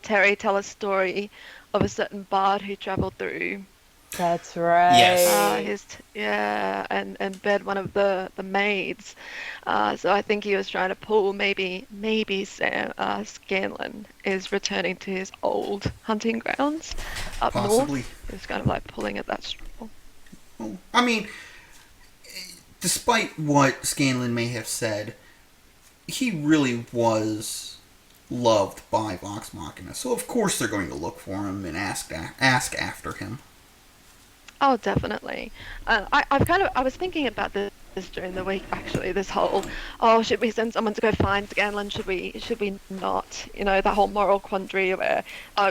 Terry tell a story of a certain bard who traveled through That's Yes. right. yeah, and bed one of the maids. So I think he was trying to pull maybe Scanlan is returning to his old hunting grounds up Possibly. north. He was kind of like pulling at that straw. Well, I mean, despite what Scanlan may have said, he really was loved by Vox Machina. So of course they're going to look for him and ask after him. Oh, definitely. I was thinking about this during the week actually. This whole, oh, should we send someone to go find Scanlan? Should we not? You know, that whole moral quandary where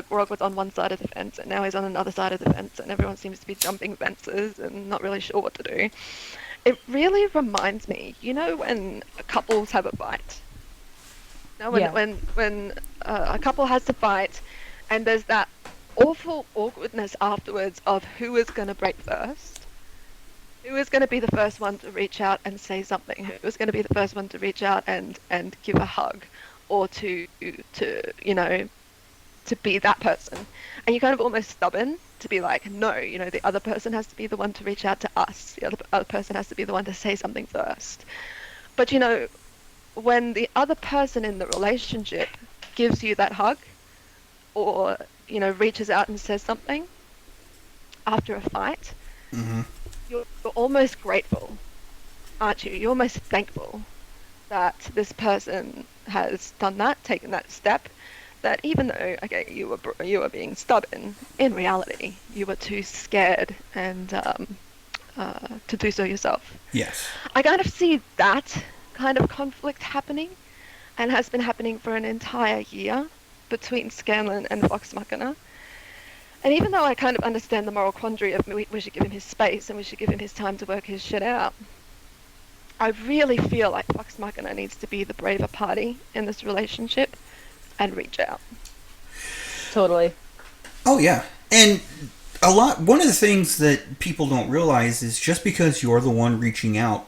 Grog was on one side of the fence and now he's on another side of the fence, and everyone seems to be jumping fences and not really sure what to do. It really reminds me, you know, when couples have a fight. You know, Yeah. when a couple has to fight, and there's that awful awkwardness afterwards of who is going to break first, who is going to be the first one to reach out and say something, who is going to be the first one to reach out and give a hug, or to you know, to be that person. And you're kind of almost stubborn to be like, no, you know, the other person has to be the one to reach out to us. The other person has to be the one to say something first. But you know, when the other person in the relationship gives you that hug, or you know, reaches out and says something after a fight, Mm-hmm. you're almost grateful, aren't you? You're almost thankful that this person has done that, taken that step. That even though, okay, you were being stubborn, in reality, you were too scared and to do so yourself. Yes. I kind of see that kind of conflict happening, and has been happening for an entire year between Scanlan and Vox Machina. And even though I kind of understand the moral quandary of we should give him his space and we should give him his time to work his shit out, I really feel like Vox Machina needs to be the braver party in this relationship and reach out. Totally. Oh yeah, and one of the things that people don't realize is just because you're the one reaching out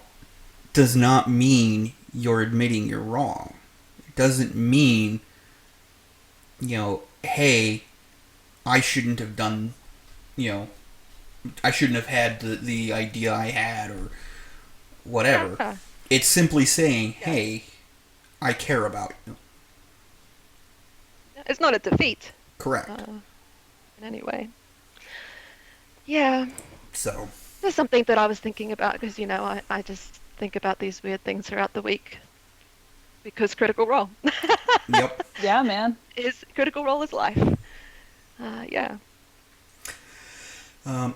does not mean you're admitting you're wrong. It doesn't mean, you know, hey, I shouldn't have done, you know, I shouldn't have had the idea I had or whatever. Yeah. It's simply saying, Yeah. hey, I care about you. It's not a defeat Correct. in any way. Yeah, So, there's something that I was thinking about because, you know, I just think about these weird things throughout the week because Critical Role yep. Yeah, man. Critical Role is life. Yeah.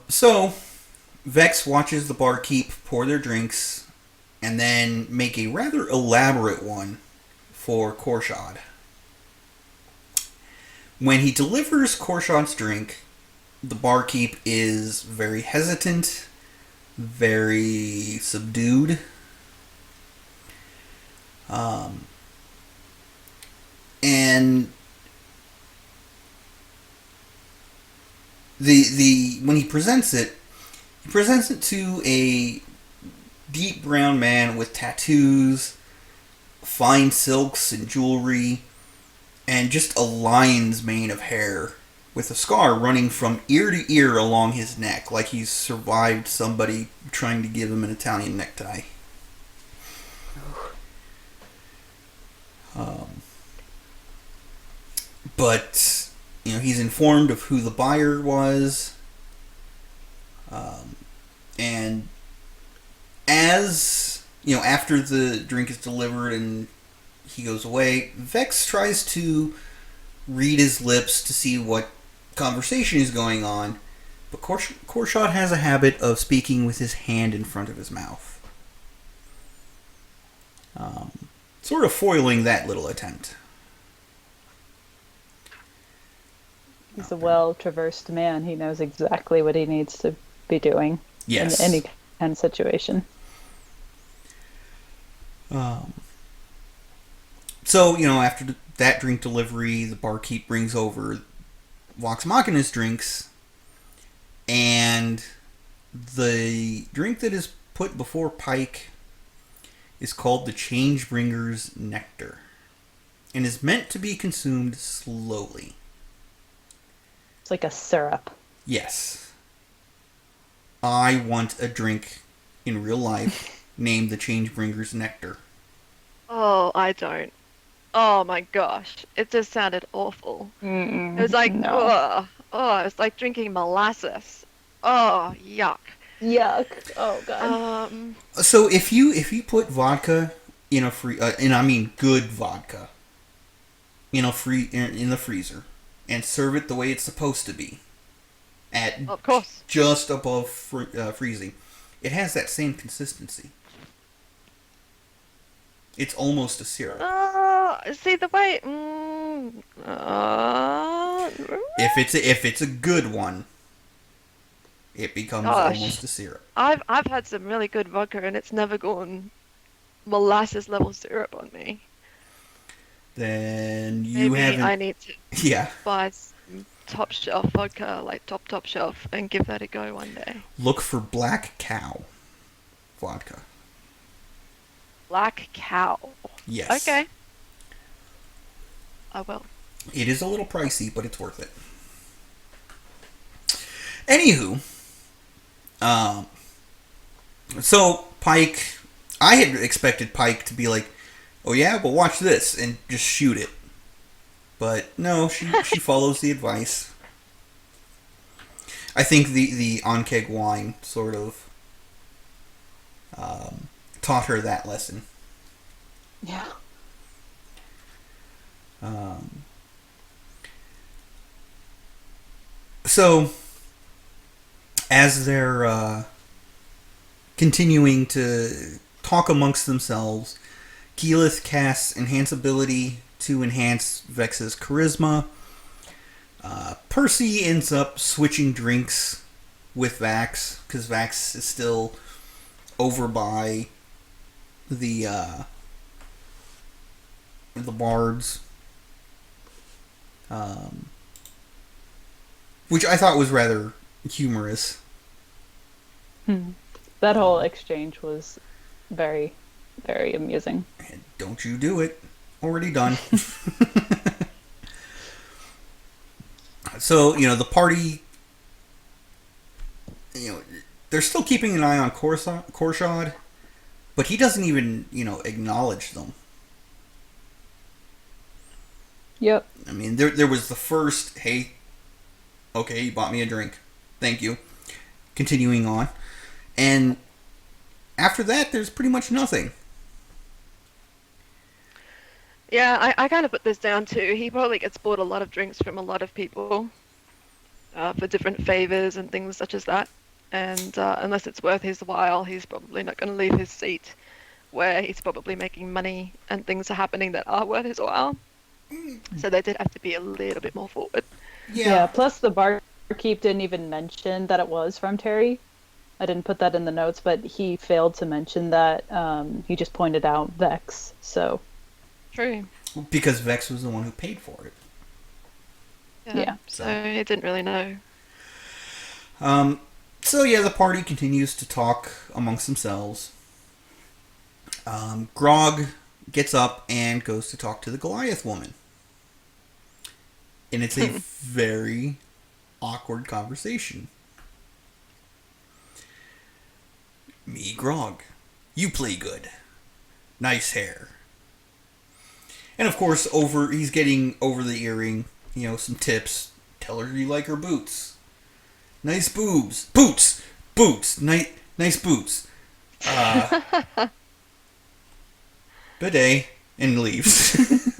So, Vex watches the barkeep pour their drinks and then make a rather elaborate one for Korshad. When he delivers Korshad's drink, the barkeep is very hesitant, very subdued. And when he presents it to a deep brown man with tattoos, fine silks and jewelry, and just a lion's mane of hair with a scar running from ear to ear along his neck, like he's survived somebody trying to give him an Italian necktie. But, you know, he's informed of who the buyer was. And as, you know, after the drink is delivered and he goes away, Vex tries to read his lips to see what conversation is going on, but Korshad has a habit of speaking with his hand in front of his mouth. Sort of foiling that little attempt. He's a well-traversed man. He knows exactly what he needs to be doing Yes. in any kind of situation. So, you know, after that drink delivery, the barkeep brings over Vox Machina's drinks, and the drink that is put before Pike is called the Changebringer's Nectar, and is meant to be consumed slowly. It's like a syrup. Yes. I want a drink in real life named the Changebringer's Nectar. Oh, I don't. Oh my gosh, it just sounded awful. It was like, no. oh, it's like drinking molasses. Oh, yuck. Yuck. Oh god. So if you put vodka in a and I mean good vodka, in the freezer, and serve it the way it's supposed to be, at Of course. just above freezing, it has that same consistency. It's almost a syrup. See the way. If it's a good one, it becomes almost a syrup. I've had some really good vodka and it's never gone molasses level syrup on me. Then you Maybe haven't. I need to Yeah. buy some top shelf vodka, like top shelf, and give that a go one day. Look for Black Cow vodka. Black Cow. Yes. Okay. I will. It is a little pricey, but it's worth it. Anywho, so Pike, I had expected Pike to be like, "Oh yeah, well watch this," and just shoot it. But no, she follows the advice. I think the on-keg wine sort of taught her that lesson. Yeah. So, as they're continuing to talk amongst themselves, Keyleth casts Enhance Ability to enhance Vex's charisma. Percy ends up switching drinks with Vax, because Vax is still over by the bards. Which I thought was rather humorous. That whole exchange was very, very amusing. And don't you do it. Already done. So, the party, they're still keeping an eye on Korshad, but he doesn't even, acknowledge them. Yep. I mean, there was the first, hey, okay, you bought me a drink. Thank you. Continuing on. And after that, there's pretty much nothing. Yeah, I kind of put this down too. He probably gets bought a lot of drinks from a lot of people for different favors and things such as that. And unless it's worth his while, he's probably not going to leave his seat where he's probably making money and things are happening that are worth his while. So they did have to be a little bit more forward. Yeah, plus the barkeep didn't even mention that it was from Terry. I didn't put that in the notes, but he failed to mention that. He just pointed out Vex, so... True. Because Vex was the one who paid for it. Yeah. So he didn't really know. So yeah, the party continues to talk amongst themselves. Grog gets up and goes to talk to the Goliath woman. And it's a very awkward conversation. Me, Grog. You play good. Nice hair. And of course, he's getting over the earring, some tips. Tell her you like her boots. Nice boobs. Boots! Boots! Nice boots. Bidet. And leaves.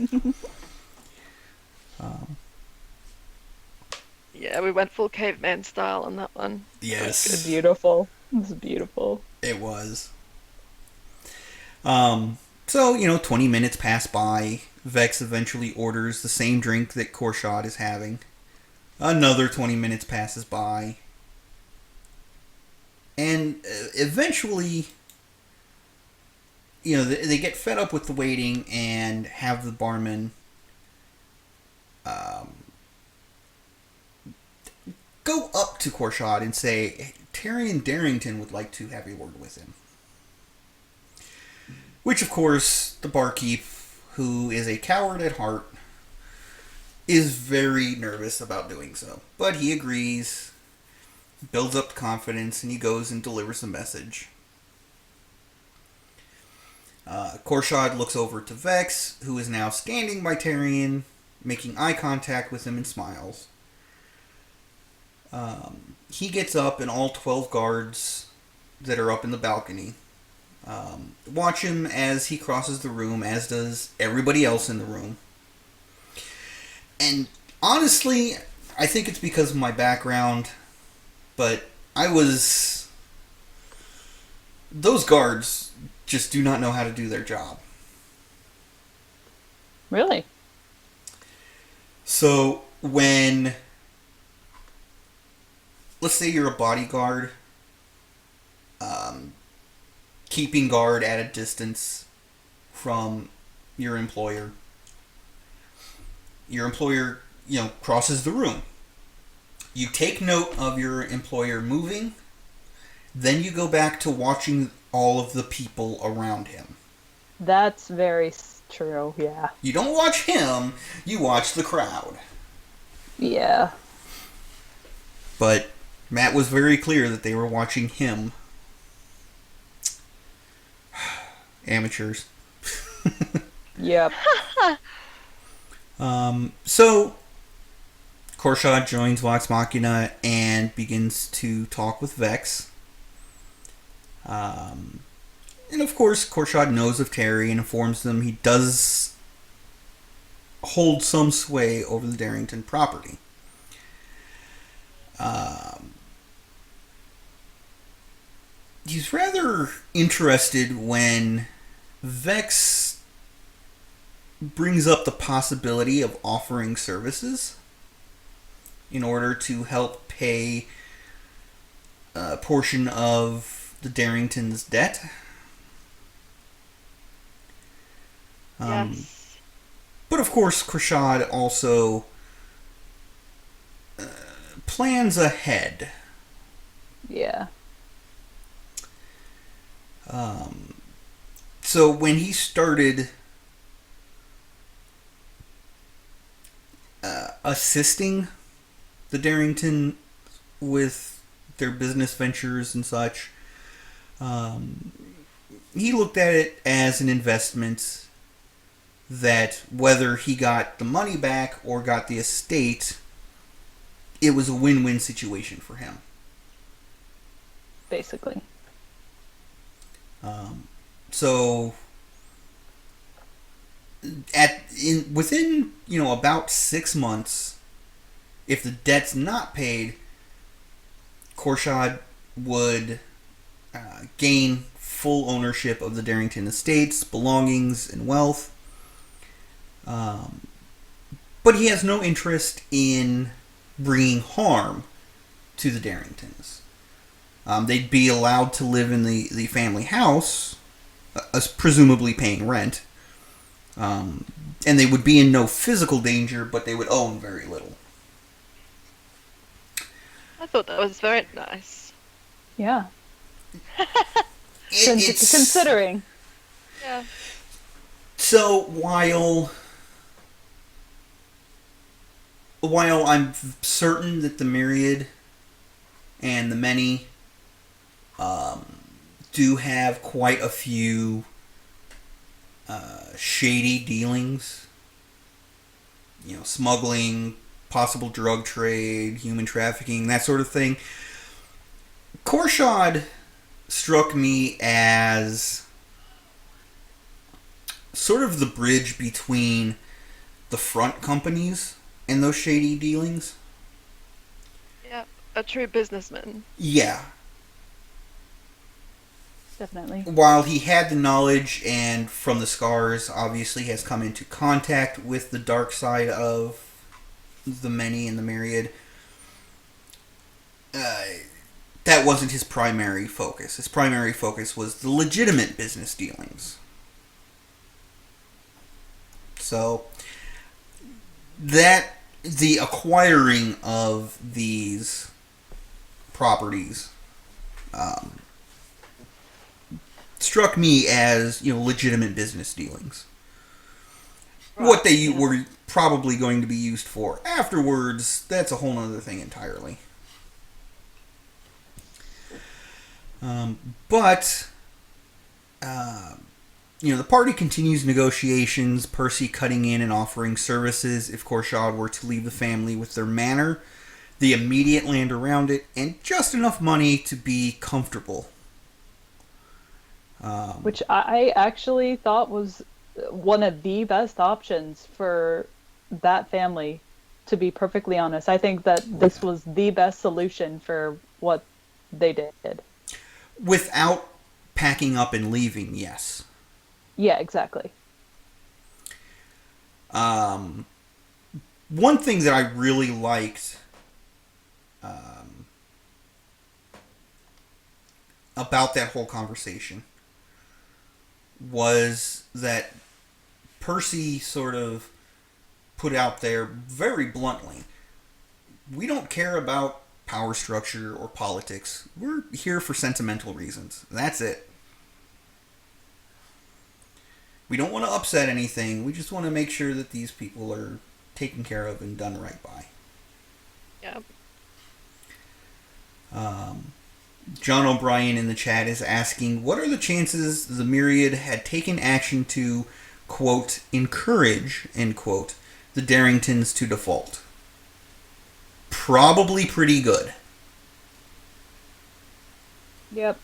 Yeah, we went full caveman style on that one. Yes. It was beautiful. It was beautiful. It was. So, 20 minutes pass by. Vex eventually orders the same drink that Korshad is having. Another 20 minutes passes by. And eventually, they get fed up with the waiting and have the barman go up to Korshad and say, hey, Tyrion Darrington would like to have a word with him. Which, of course, the barkeep, who is a coward at heart, is very nervous about doing so. But he agrees, builds up confidence, and he goes and delivers the message. Korshad looks over to Vex, who is now standing by Tyrion, making eye contact with him and smiles. He gets up, and all 12 guards that are up in the balcony watch him as he crosses the room, as does everybody else in the room. And honestly, I think it's because of my background, but those guards just do not know how to do their job. Really? So when, let's say you're a bodyguard, keeping guard at a distance from your employer, crosses the room. You take note of your employer moving, then you go back to watching all of the people around him. That's very true, yeah. You don't watch him, you watch the crowd. Yeah. But Matt was very clear that they were watching him. Amateurs. Yep. So Korshad joins Vox Machina and begins to talk with Vex. And of course, Korshad knows of Terry and informs them he does hold some sway over the Darrington property. He's rather interested when Vex brings up the possibility of offering services in order to help pay a portion of the Darrington's debt. Yes. But of course, Korshad also plans ahead. Yeah. So when he started assisting the Darrington with their business ventures and such, he looked at it as an investment that whether he got the money back or got the estate, it was a win-win situation for him. Basically. So within about 6 months, if the debt's not paid, Korshad would gain full ownership of the Darrington estates, belongings, and wealth. But he has no interest in bringing harm to the Darringtons. They'd be allowed to live in the family house, presumably paying rent. And they would be in no physical danger, but they would own very little. I thought that was very nice. Yeah. It's Considering. Yeah. So while I'm certain that the Myriad and the Many do have quite a few shady dealings, smuggling, possible drug trade, human trafficking, that sort of thing, Korshad struck me as sort of the bridge between the front companies and those shady dealings. Yeah. A true businessman. Yeah. Definitely. While he had the knowledge and from the scars obviously has come into contact with the dark side of the Many and the Myriad, that wasn't his primary focus. His primary focus was the legitimate business dealings. So that the acquiring of these properties struck me as, legitimate business dealings. Right. What they were probably going to be used for afterwards, that's a whole other thing entirely. But the party continues negotiations, Percy cutting in and offering services if Corshad were to leave the family with their manor, the immediate land around it, and just enough money to be comfortable. Which I actually thought was one of the best options for that family, to be perfectly honest. I think that this was the best solution for what they did. Without packing up and leaving, yes. Yeah, exactly. One thing that I really liked about that whole conversation was that Percy sort of put out there very bluntly, we don't care about power structure or politics. We're here for sentimental reasons. That's it. We don't want to upset anything. We just want to make sure that these people are taken care of and done right by. Yep. John O'Brien in the chat is asking, what are the chances the Myriad had taken action to, quote, encourage, end quote, the Darringtons to default? Probably pretty good. Yep.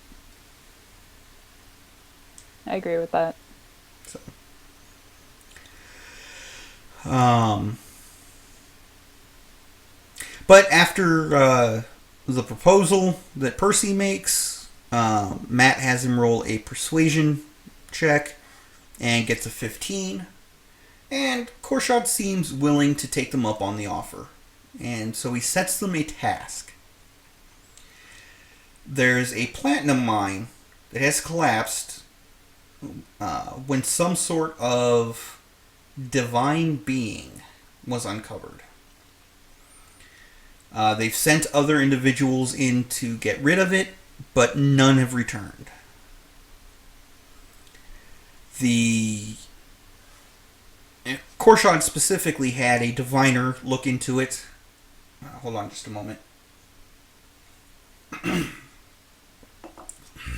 I agree with that. So, but after the proposal that Percy makes, Matt has him roll a persuasion check and gets a 15. And Corshad seems willing to take them up on the offer. And so he sets them a task. There's a platinum mine that has collapsed when some sort of divine being was uncovered. They've sent other individuals in to get rid of it, but none have returned. Corshad specifically had a diviner look into it. Hold on just a moment.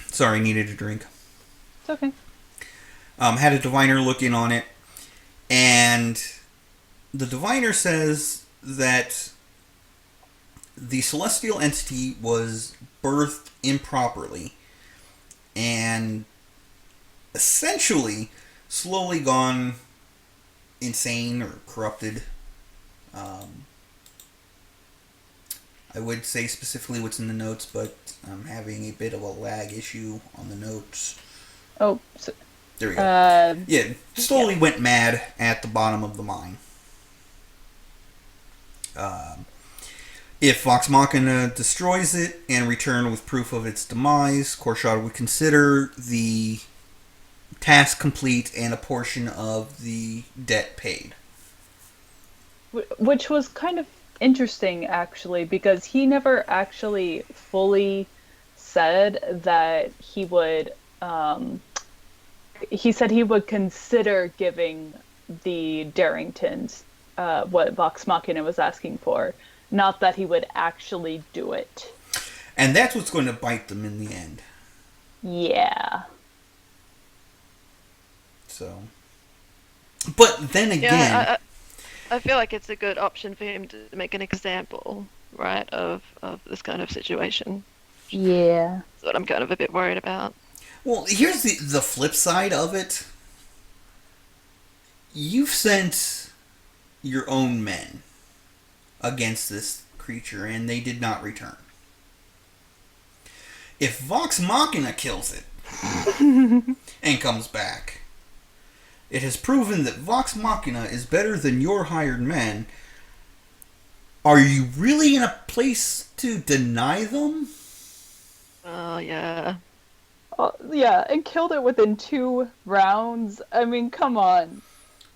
Sorry, needed a drink. It's okay. Had a diviner look in on it, and the diviner says that the celestial entity was birthed improperly and essentially slowly gone insane or corrupted. I would say specifically what's in the notes, but I'm having a bit of a lag issue on the notes. Oh, there we go. Slowly went mad at the bottom of the mine. If Vox Machina destroys it and return with proof of its demise, Corshad would consider the task complete and a portion of the debt paid. Which was kind of interesting, actually, because he never actually fully said that he would... he said he would consider giving the Darringtons what Vox Machina was asking for. Not that he would actually do it. And that's what's going to bite them in the end. Yeah. So. But then again... Yeah, I feel like it's a good option for him to make an example, right, of this kind of situation. Yeah. That's what I'm kind of a bit worried about. Well, here's the flip side of it. You've sent your own men against this creature, and they did not return. If Vox Machina kills it and comes back, it has proven that Vox Machina is better than your hired men. Are you really in a place to deny them? Oh, yeah. Yeah, and killed it within 2 rounds. I mean, come on.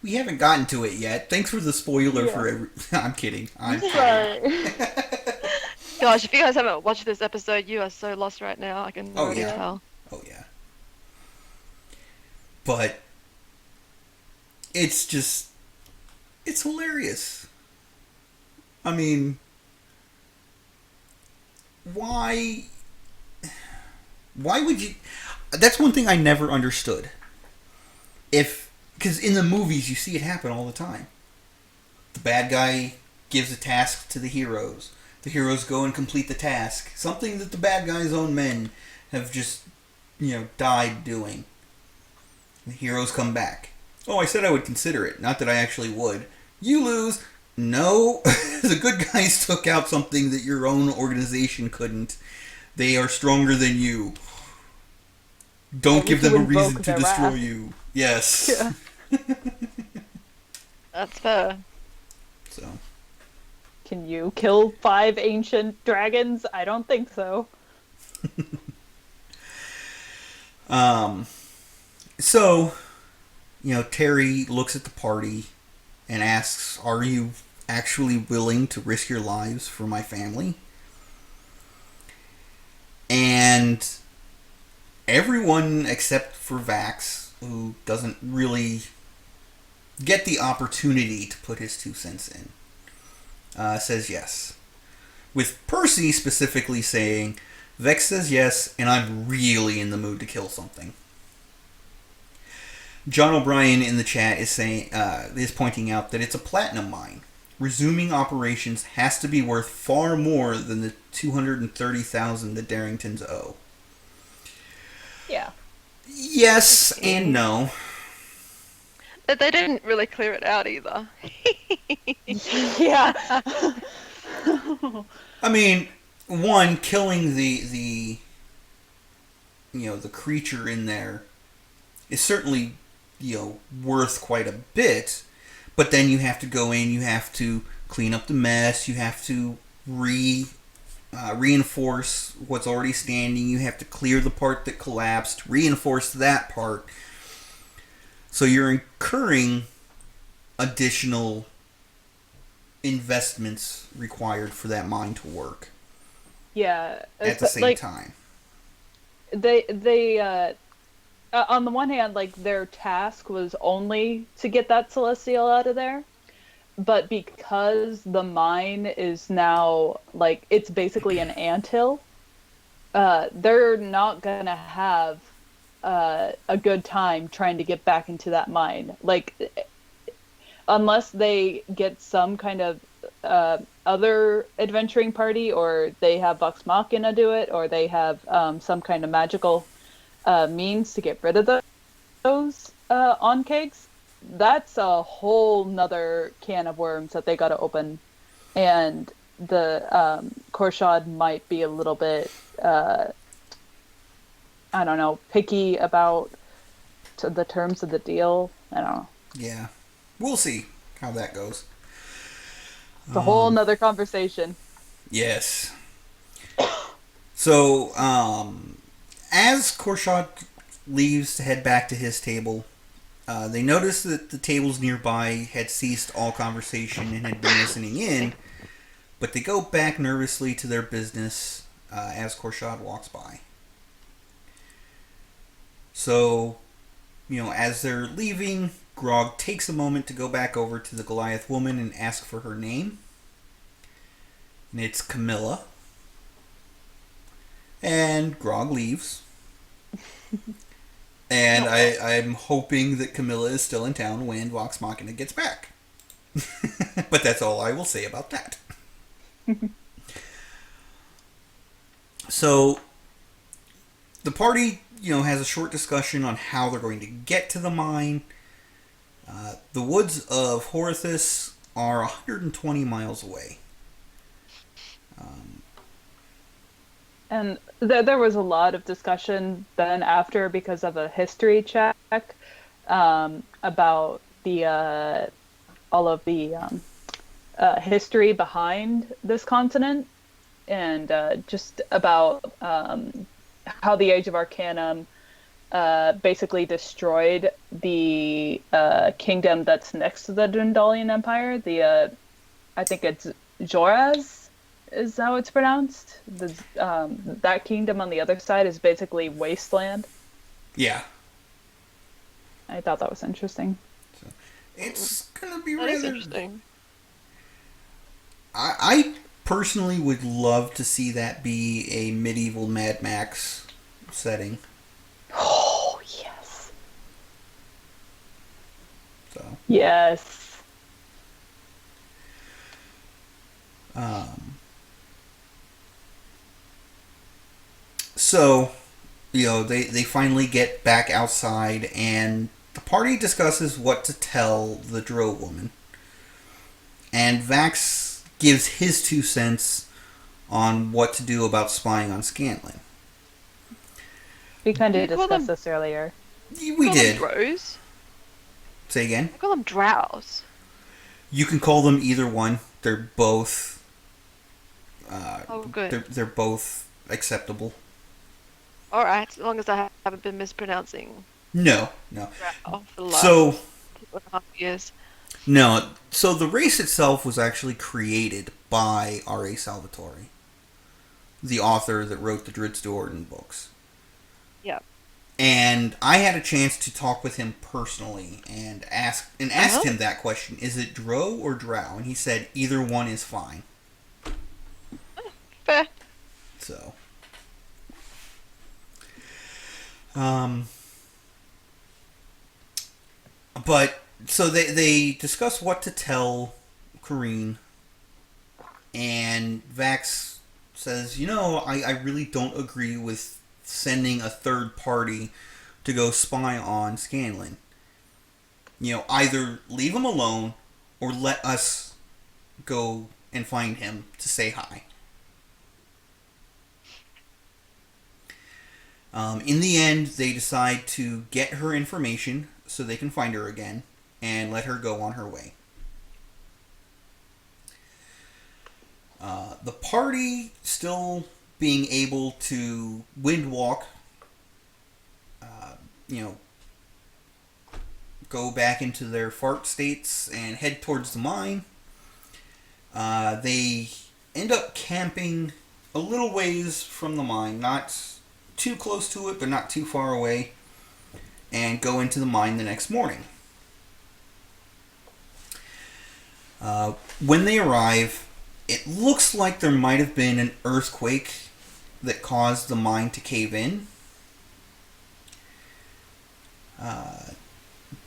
We haven't gotten to it yet. Thanks for the spoiler for every... I'm kidding. I'm sorry. Gosh, if you guys haven't watched this episode, you are so lost right now. I can Oh already yeah. tell. Oh yeah. But it's just, it's hilarious. I mean, why would you? That's one thing I never understood. Because in the movies you see it happen all the time. The bad guy gives a task to the heroes. The heroes go and complete the task. Something that the bad guy's own men have just, died doing. The heroes come back. Oh, I said I would consider it. Not that I actually would. You lose. No. The good guys took out something that your own organization couldn't. They are stronger than you. Don't give them a reason to destroy you. Yes. Yeah. That's fair. So. Can you kill 5 ancient dragons? I don't think so. So, Terry looks at the party and asks, "Are you actually willing to risk your lives for my family?" And everyone except for Vax, who doesn't really get the opportunity to put his 2 cents in, says yes. With Percy specifically saying, "Vex says yes, and I'm really in the mood to kill something." John O'Brien in the chat is pointing out that it's a platinum mine. Resuming operations has to be worth far more than the $230,000 that Darringtons owe. Yeah. Yes and no. But they didn't really clear it out either. Yeah. I mean, one, killing the creature in there is certainly, worth quite a bit, but then you have to go in, you have to clean up the mess, you have to reinforce what's already standing, you have to clear the part that collapsed, reinforce that part. So you're incurring additional investments required for that mine to work. Yeah. At the same time. They on the one hand, their task was only to get that celestial out of there, but because the mine is now it's basically an anthill, they're not gonna have a good time trying to get back into that mine. Unless they get some kind of other adventuring party, or they have Vox Machina do it, or they have some kind of magical means to get rid of those on-kegs, that's a whole nother can of worms that they got to open. And the Korshad might be a little bit, I don't know, picky about the terms of the deal. I don't know. Yeah. We'll see how that goes. It's a whole nother conversation. Yes. So, as Korshad leaves to head back to his table, they notice that the tables nearby had ceased all conversation and had been listening in, but they go back nervously to their business as Korshad walks by. So, as they're leaving, Grog takes a moment to go back over to the Goliath woman and ask for her name. And it's Camilla. And Grog leaves. And I'm hoping that Camilla is still in town when Vox Machina gets back. But that's all I will say about that. So, the party, has a short discussion on how they're going to get to the mine. The woods of Horithus are 120 miles away. And there was a lot of discussion then after, because of a history check, about the all of the history behind this continent, and just about how the Age of Arcanum basically destroyed the kingdom that's next to the Dundalian Empire. I think it's Joraz is how it's pronounced. That kingdom on the other side is basically wasteland. Yeah. I thought that was interesting. So, it's gonna be That is rather interesting. I personally would love to see that be a medieval Mad Max setting. Oh, yes. So, Yes. so they finally get back outside, and the party discusses what to tell the Drow woman. And Vax gives his 2 cents on what to do about spying on Scanlan. We kind You of call discussed them- this earlier. We Call did. them drows. Say again? I call them drows. You can call them either one. They're both. Oh, good. They're both acceptable. All right, as long as I haven't been mispronouncing No. drow for the last So 2.5 years. no. So the race itself was actually created by R.A. Salvatore, the author that wrote the Drizzt Do'Urden books. Yeah. And I had a chance to talk with him personally and asked him that question: is it Drow or Drow? And he said either one is fine. Fair. So, but so they discuss what to tell Kareen, and Vax says, I really don't agree with sending a third party to go spy on Scanlan. Either leave him alone or let us go and find him to say hi. In the end, they decide to get her information so they can find her again and let her go on her way. The party still being able to wind walk, go back into their fart states and head towards the mine. They end up camping a little ways from the mine, not too close to it, but not too far away, and go into the mine the next morning. When they arrive, it looks like there might have been an earthquake that caused the mine to cave in.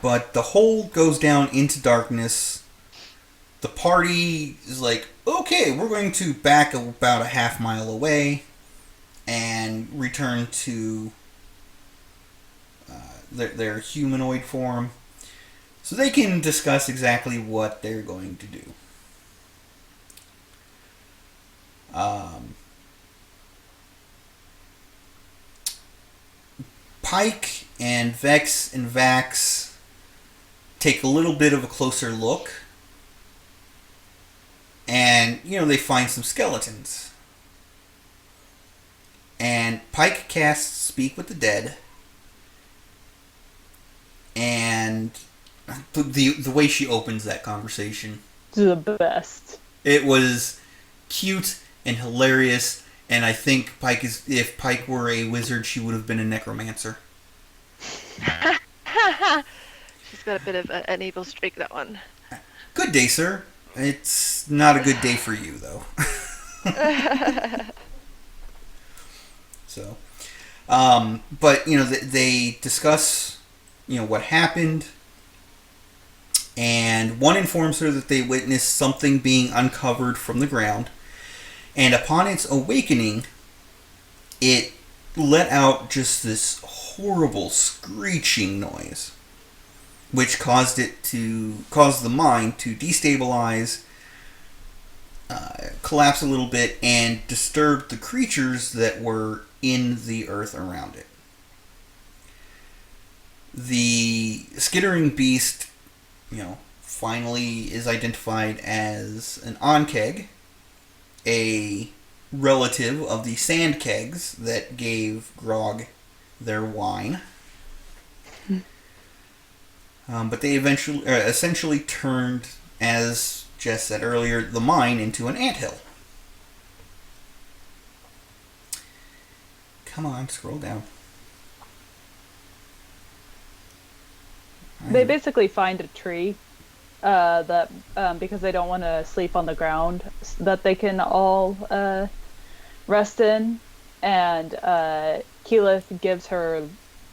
But the hole goes down into darkness. The party is like, okay, we're going to back about a half mile away and return to their humanoid form so they can discuss exactly what they're going to do. Pike and Vex and Vax take a little bit of a closer look, and they find some skeletons. And Pike casts Speak with the Dead, and the way she opens that conversation, The best. it was cute and hilarious. And I think if Pike were a wizard, she would have been a necromancer. She's got a bit of an evil streak, that one. Good day, sir. It's not a good day for you, though. So, but they discuss what happened, and one informs her that they witnessed something being uncovered from the ground, and upon its awakening, it let out just this horrible screeching noise, which caused the mine to destabilize, collapse a little bit, and disturb the creatures that were in the earth around it. The skittering beast, finally is identified as an Onkeg, a relative of the sand kegs that gave Grog their wine. But they essentially turned, as Jess said earlier, the mine into an anthill. Come on, scroll down. They basically find a tree that because they don't want to sleep on the ground that they can all rest in, and Keyleth gives her,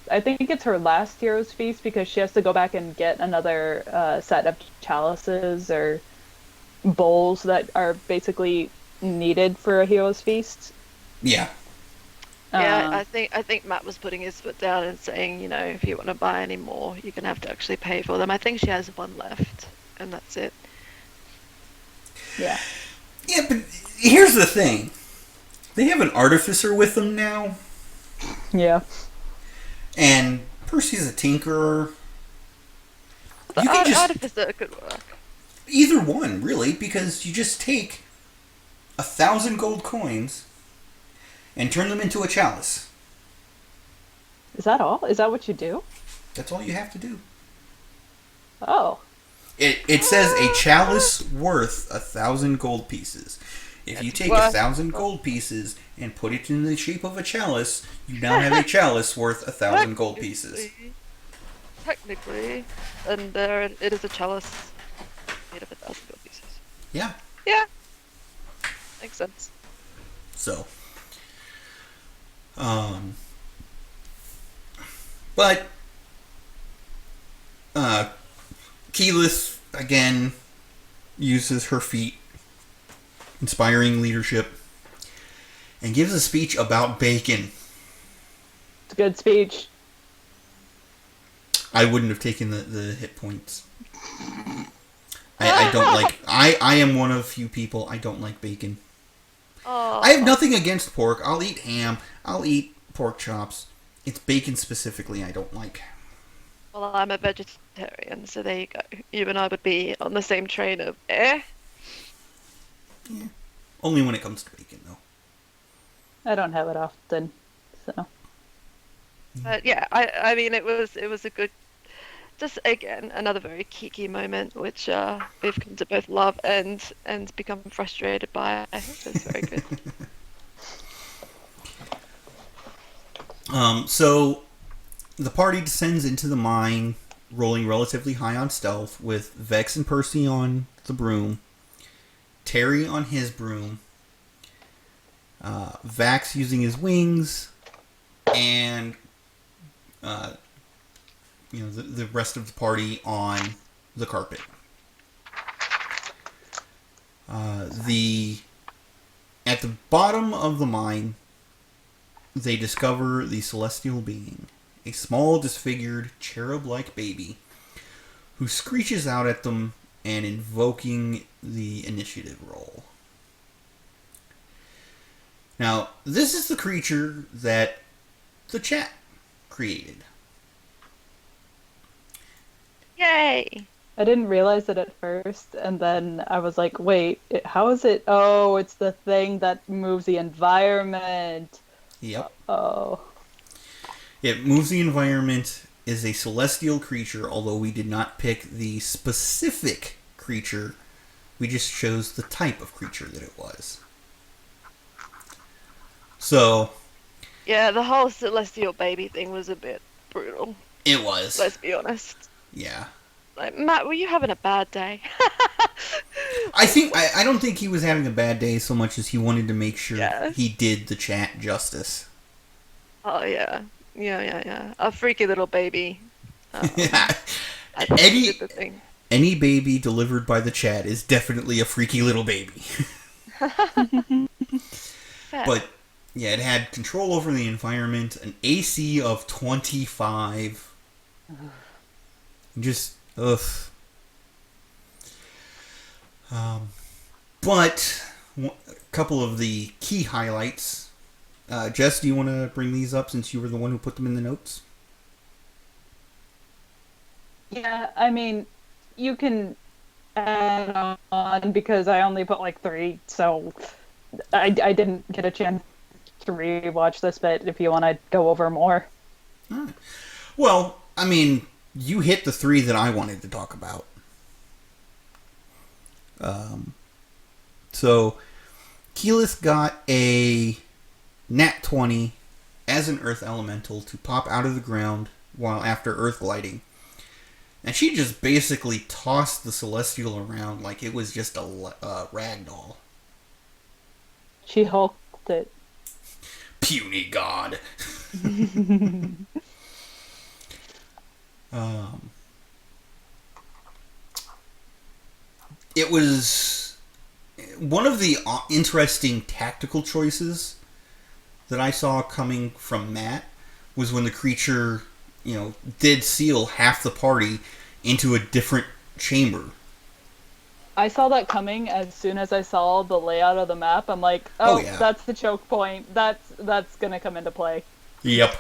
I think it's her last hero's feast because she has to go back and get another set of chalices or bowls that are basically needed for a hero's feast. Yeah. Yeah, I think Matt was putting his foot down and saying, if you want to buy any more, you're gonna have to actually pay for them. I think she has one left, and that's it. Yeah. Yeah, but here's the thing. They have an artificer with them now. Yeah. And Percy's a tinkerer. The You can just... artificer could work. Either one, really, because you just take 1,000 gold coins and turn them into a chalice. Is that all? Is that what you do? That's all you have to do. Oh. It says a chalice worth 1,000 gold pieces. If you take 1,000 gold pieces and put it in the shape of a chalice, you now have a chalice worth 1,000 gold pieces. Technically, and there it is a chalice made of 1,000 gold pieces. Yeah. Yeah. Makes sense. So. But Keyleth again uses her feat, inspiring leadership, and gives a speech about bacon. It's a good speech. I wouldn't have taken the hit points. I don't like... I am one of few people, I don't like bacon. Oh. I have nothing against pork. I'll eat ham. I'll eat pork chops. It's bacon specifically I don't like. Well, I'm a vegetarian, so there you go. You and I would be on the same train of eh. Yeah. Only when it comes to bacon, though. I don't have it often, so. But yeah, I mean, it was a good, just again another very kiki moment, which we've come to both love and become frustrated by. I think it was very good. So the party descends into the mine, rolling relatively high on stealth, with Vex and Percy on the broom, Terry on his broom, Vax using his wings, and the rest of the party on the carpet. At the bottom of the mine, they discover the celestial being, a small, disfigured, cherub-like baby, who screeches out at them and invoking the initiative roll. Now, this is the creature that the chat created. Yay! I didn't realize it at first, and then I was like, wait, how is it? Oh, it's the thing that moves the environment. Yep. Oh. It moves the environment, is a celestial creature, although we did not pick the specific creature. We just chose the type of creature that it was. So... Yeah, the whole celestial baby thing was a bit brutal. It was. Let's be honest. Yeah. Like, Matt, were you having a bad day? I don't think he was having a bad day so much as he wanted to make sure he did the chat justice. Oh, yeah. Yeah. A freaky little baby. Yeah. Any baby delivered by the chat is definitely a freaky little baby. But, yeah, it had control over the environment, an AC of 25. Just, ugh. But, a couple of the key highlights. Jess, do you want to bring these up since you were the one who put them in the notes? Yeah, I mean, you can add on because I only put like 3, so I didn't get a chance to rewatch this bit if you want to go over more. Right. Well, I mean, you hit the 3 that I wanted to talk about. So, Keyleth got a nat 20 as an earth elemental to pop out of the ground while after earth gliding. And she just basically tossed the Celestial around like it was just a rag doll. She hulked it. Puny god. It was one of the interesting tactical choices that I saw coming from Matt was when the creature, did seal half the party into a different chamber. I saw that coming as soon as I saw the layout of the map. I'm like, oh yeah. That's the choke point. That's gonna come into play. Yep.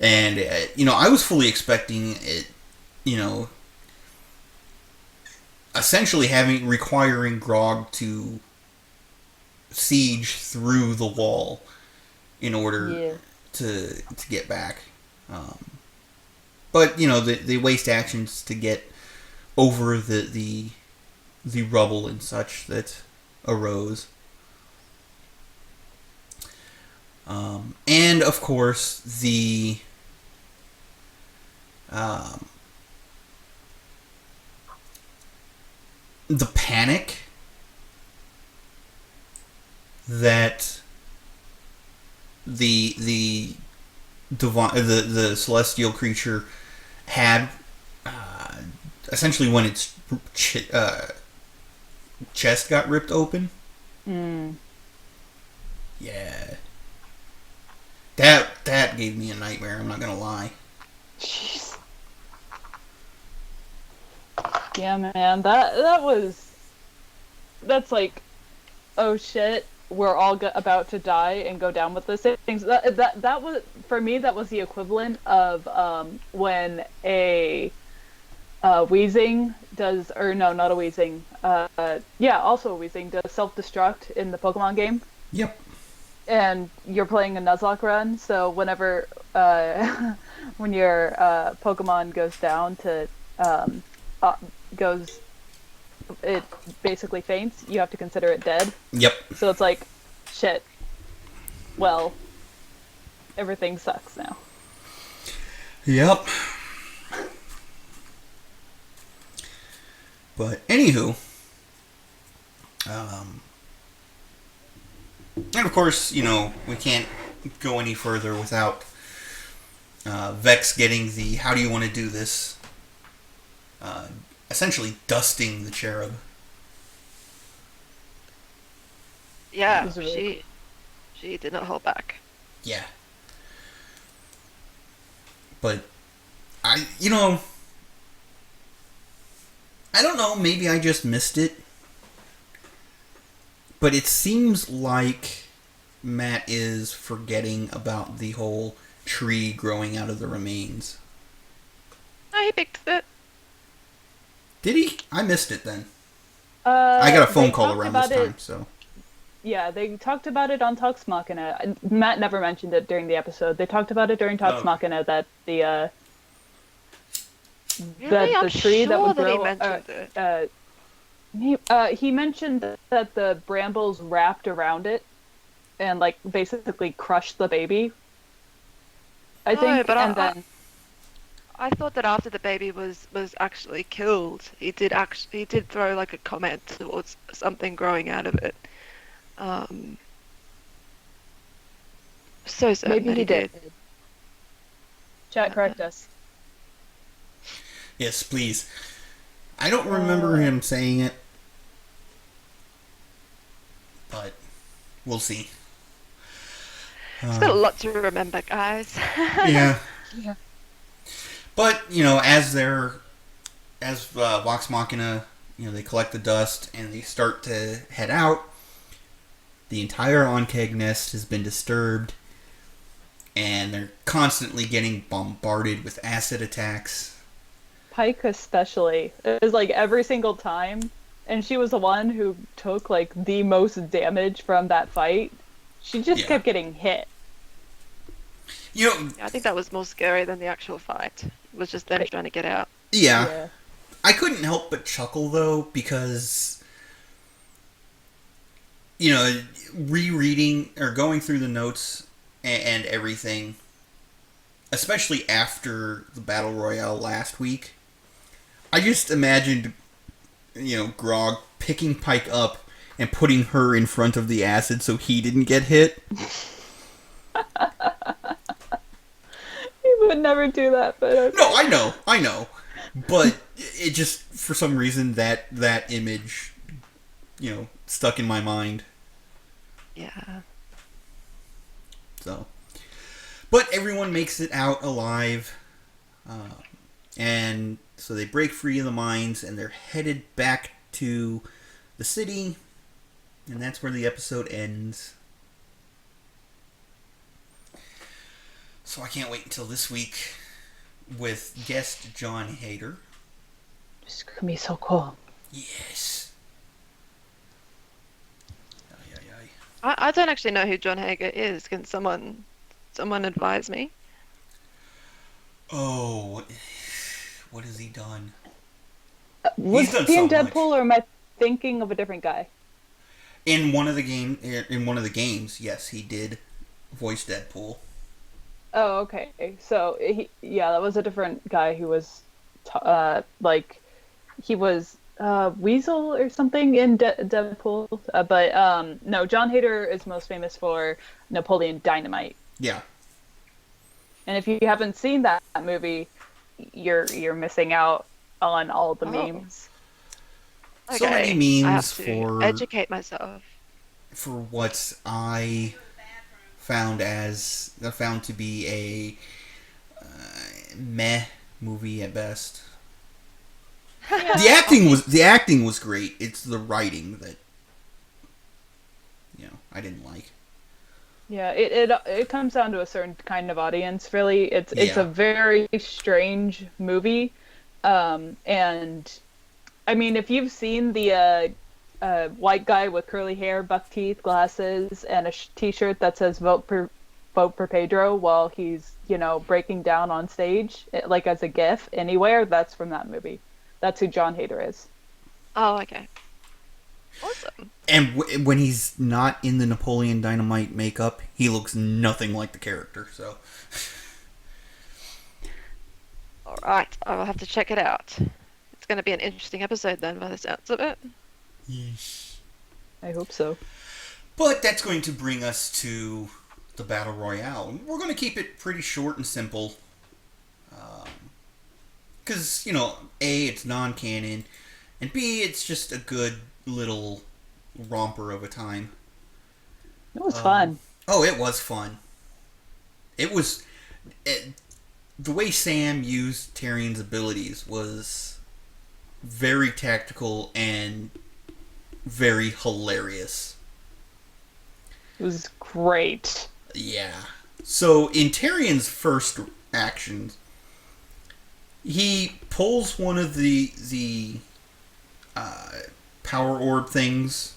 And, I was fully expecting it, essentially requiring Grog to siege through the wall in order to get back. But, they waste actions to get over the rubble and such that arose. And, of course, the panic that the celestial creature had, essentially when its chest got ripped open. Yeah. That gave me a nightmare, I'm not gonna lie. Jeez. Yeah, man, that's like, oh shit, we're all about to die and go down with this things. That was, for me, that was the equivalent of when a Weezing does, or no, not a Weezing, also a Weezing does self-destruct in the Pokemon game. Yep. And you're playing a Nuzlocke run, so whenever, when your Pokemon goes down to, it basically faints, you have to consider it dead. Yep. So it's like, shit, well, everything sucks now. Yep. But, anywho, and of course, we can't go any further without Vex getting the how do you want to do this, essentially dusting the cherub. Yeah, she did not hold back. Yeah. But, I don't know, maybe I just missed it. But it seems like Matt is forgetting about the whole tree growing out of the remains. Oh, he picked it. Did he? I missed it then. I got a phone call around this time, so... Yeah, they talked about it on Talks Machina. Matt never mentioned it during the episode. They talked about it during Talks Machina that the tree that would grow... He mentioned that the brambles wrapped around it and basically crushed the baby. I think, but and then I thought that after the baby was actually killed, he did throw a comment towards something growing out of it. So certain maybe that he did. Chat, correct us. Yes, please. I don't remember him saying it, but we'll see. It's got a lot to remember, guys. Yeah. Yeah. But, as Vox Machina, they collect the dust and they start to head out, the entire Onkeg nest has been disturbed, and they're constantly getting bombarded with acid attacks. Pike especially. It was every single time, and she was the one who took the most damage from that fight. She just kept getting hit. I think that was more scary than the actual fight. It was just them trying to get out. Yeah. I couldn't help but chuckle, though, because, rereading or going through the notes and everything, especially after the Battle Royale last week, I just imagined, Grog picking Pike up and putting her in front of the acid so he didn't get hit. He would never do that, but okay. No, I know. But it just, for some reason, that image, stuck in my mind. Yeah. So, but everyone makes it out alive, and so they break free of the mines, and they're headed back to the city, and that's where the episode ends. So I can't wait until this week with guest John Hader. It's gonna be so cool. Yes. Ay, ay, ay. I don't actually know who John Hager is. Can someone advise me? Oh, what has he done? Was done he in so Deadpool, much. or am I thinking of a different guy? In one of the games, yes, he did voice Deadpool. Oh, okay. So that was a different guy who was, he was Weasel or something in Deadpool. But no, John Hader is most famous for Napoleon Dynamite. Yeah. And if you haven't seen that movie, you're missing out on all the memes. So Okay, many I memes have to for educate myself. for what I found to be a meh movie at best. The acting was great. It's the writing that I didn't like. Yeah, it comes down to a certain kind of audience. Really, it's Yeah. a very strange movie, and I mean, if you've seen the white guy with curly hair, buck teeth, glasses, and a T-shirt that says vote for Pedro" while he's breaking down on stage, like as a gif anywhere, that's from that movie. That's who John Hader is. Oh, okay. Awesome. And when he's not in the Napoleon Dynamite makeup, he looks nothing like the character. So, All right, I'll have to check it out. It's going to be an interesting episode then, by the sounds of it. yes. I hope so. But that's going to bring us to the Battle Royale. We're going to keep it pretty short and simple. Because, A, it's non-canon, and B, it's just a good little romper of a time. It was fun. Oh, it was fun. The way Sam used Tyrion's abilities was very tactical and very hilarious. It was great. Yeah. So, in Tyrion's first actions, he pulls one of the power orb things,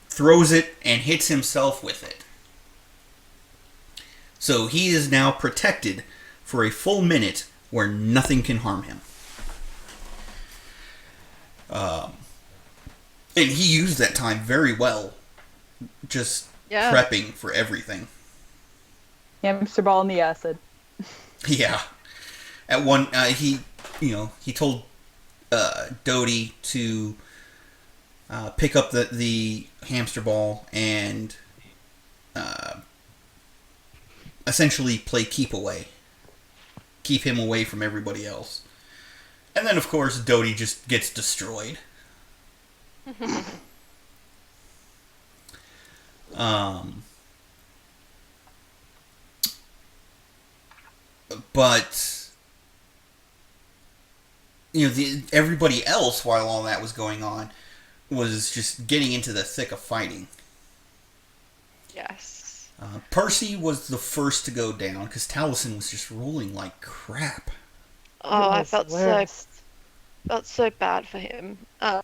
throws it, and hits himself with it. So he is now protected for a full minute where nothing can harm him. And he used that time very well, just prepping for everything. Hamster ball in the acid. Yeah. At one, he told Dodie to pick up the hamster ball and essentially play keep away. Keep him away from everybody else. And then, of course, Dodie just gets destroyed. But everybody else, while all that was going on, was just getting into the thick of fighting. Yes. Percy was the first to go down because Taliesin was just rolling like crap. Oh, I was felt worst. so bad for him. I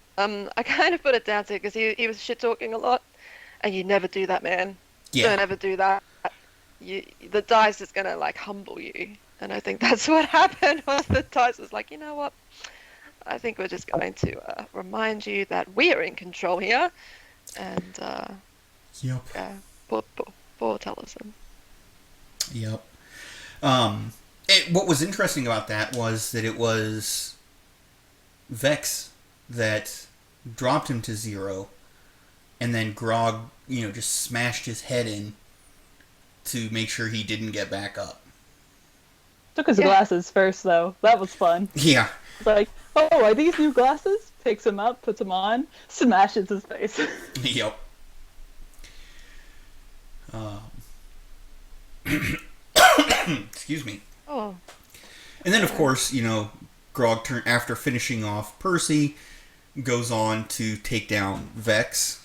kind of put it down to because he was shit talking a lot, and you never do that, man. Yeah. Don't ever do that. The dice is gonna like humble you, and I think that's what happened. Was the dice was like, you know what? I think we're just going to remind you that we are in control here, and Yep. yeah, poor Taliesin. Yep. What was interesting about that was that it was Vex that dropped him to 0, and then Grog, just smashed his head in to make sure he didn't get back up. Took his glasses first, though. That was fun. Yeah. It's like, oh, are these new glasses? Picks them up, puts them on, smashes his face. Yep. Excuse me. Oh. And then, of course, Grog, after finishing off Percy, goes on to take down Vex.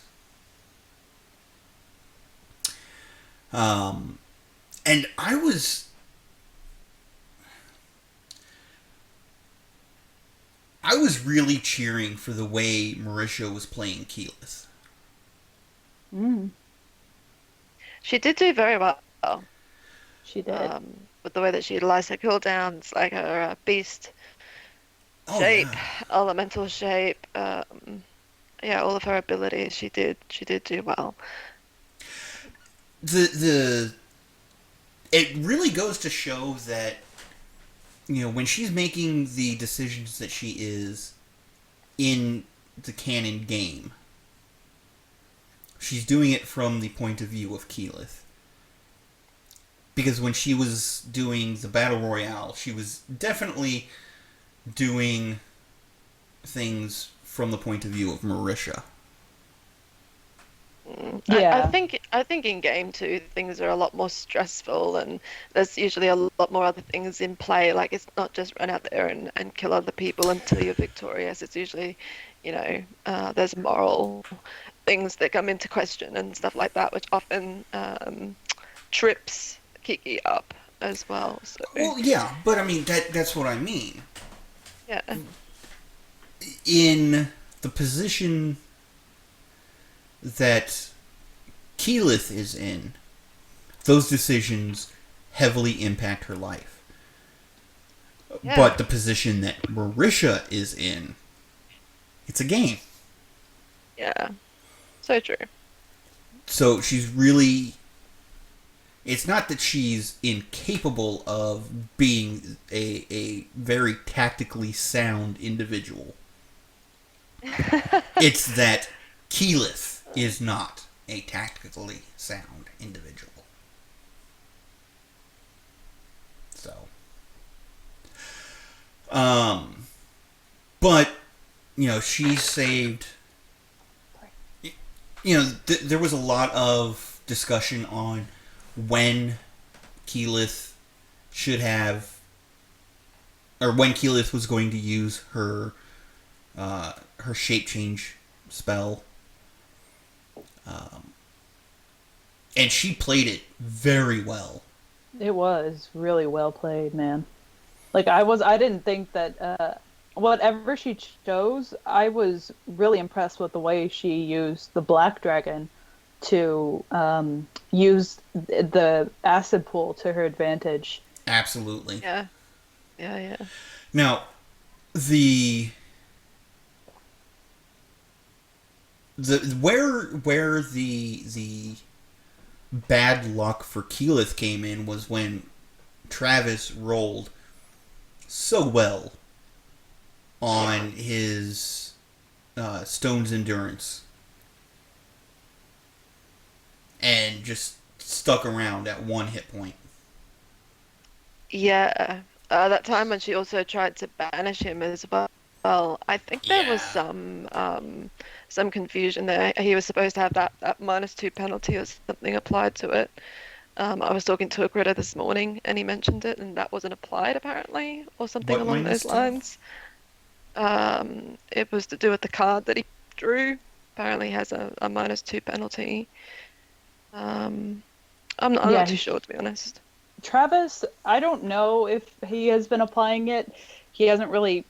And I was really cheering for the way Marisha was playing Keyleth. She did do very well. She did. With the way that she utilized her cooldowns, like her beast shape, elemental shape, all of her abilities, she did do well. It really goes to show that, when she's making the decisions that she is in the canon game, she's doing it from the point of view of Keyleth. Because when she was doing the Battle Royale, she was definitely doing things from the point of view of Marisha. Yeah. I think in game 2 things are a lot more stressful, and there's usually a lot more other things in play. Like, it's not just run out there and kill other people until you're victorious. It's usually, there's moral things that come into question and stuff like that, which often trips Kiki up as well. So. Well, yeah, but I mean, that's what I mean. Yeah. In the position that Keyleth is in, those decisions heavily impact her life. Yeah. But the position that Marisha is in, it's a game. Yeah. So true. So she's really... It's not that she's incapable of being a very tactically sound individual. It's that Keyleth is not a tactically sound individual. So. But, she saved... there was a lot of discussion on when Keyleth should have... Or when Keyleth was going to use her shape change spell. And she played it very well. It was really well played, man. Like, I didn't think that whatever she chose, I was really impressed with the way she used the Black Dragon to use the acid pool to her advantage. Absolutely. Yeah. Now, where the bad luck for Keyleth came in was when Travis rolled so well on his Stone's Endurance and just stuck around at 1 hit point. Yeah, that time when she also tried to banish him as well. I think there was some confusion there. He was supposed to have that -2 penalty or something applied to it. I was talking to a critter this morning, and he mentioned it, and that wasn't applied apparently, or something along those lines. It was to do with the card that he drew. Apparently, has a -2 penalty. I'm not too sure, to be honest. Travis, I don't know if he has been applying it. He hasn't really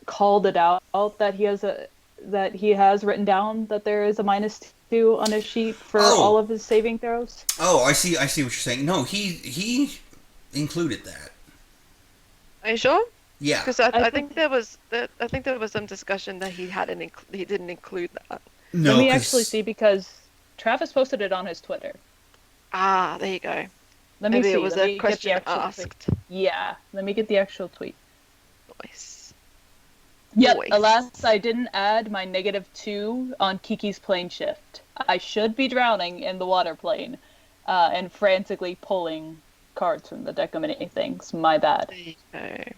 called it out that he has written down that there is a -2 on his sheet for all of his saving throws. Oh, I see what you're saying. No, he included that. Are you sure? Yeah. Because I think there was some discussion that he didn't include that. No, let me actually see, because Travis posted it on his Twitter. Ah, there you go. Let me Maybe it see. was Let a me get the question actual tweet. asked. Yeah, let me get the actual tweet. Voice. Yep, Voice. alas, I didn't add my -2 on Kiki's plane shift. I should be drowning in the water plane and frantically pulling cards from the deck of many things. My bad. There you go.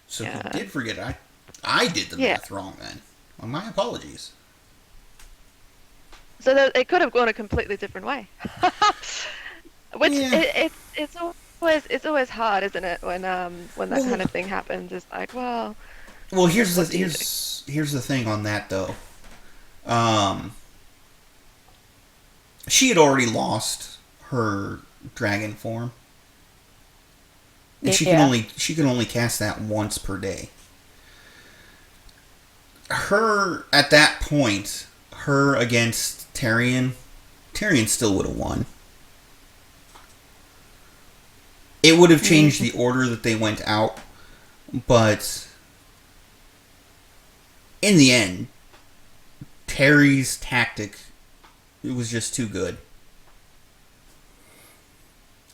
So he Yeah. did forget. I did the Yeah. math wrong then. Well, my apologies. So that it could have gone a completely different way. Which Yeah. it's always hard, isn't it, when that Well, kind of thing happens? It's like, well, well, what do you do? here's the thing on that though. Um, she had already lost her dragon form, and Yeah. she can only cast that once per day. Her at that point, her against Tyrion still would have won. It would have changed the order that they went out, but in the end, Terry's tactic, it was just too good.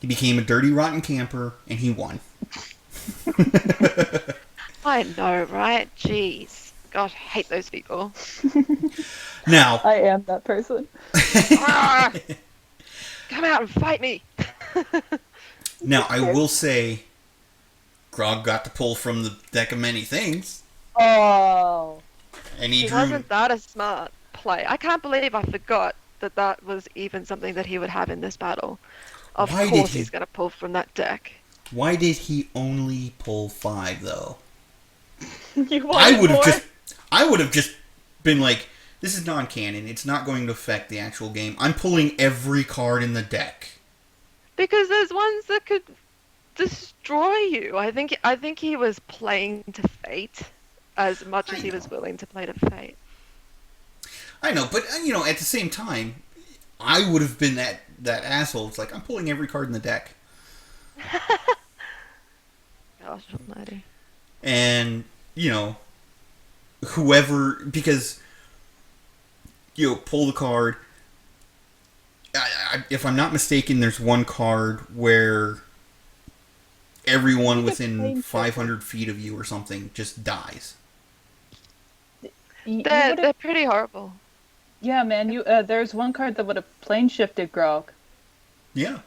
He became a dirty, rotten camper, and he won. I know, right? Jeez. Gosh, I hate those people. Now, I am that person. Ah! Come out and fight me. now I will say, Grog got to pull from the deck of many things, Oh. and he He drew. wasn't that a smart play. I can't believe I forgot that that was even something that he would have in this battle. Of Why did course he- he's going to pull from that deck. Why did he only pull 5 though? You I wanted more? would have just been like, this is non-canon. It's not going to affect the actual game. I'm pulling every card in the deck. Because there's ones that could destroy you. I think he was playing to fate as much as he was willing to play to fate. I know, but at the same time, I would have been that asshole. It's like I'm pulling every card in the deck, Gosh almighty. and whoever, because pull the card. If I'm not mistaken, there's one card where everyone within 500 feet of you or something just dies. They're pretty horrible. Yeah, man. There's one card that would have plane shifted Grog. Yeah.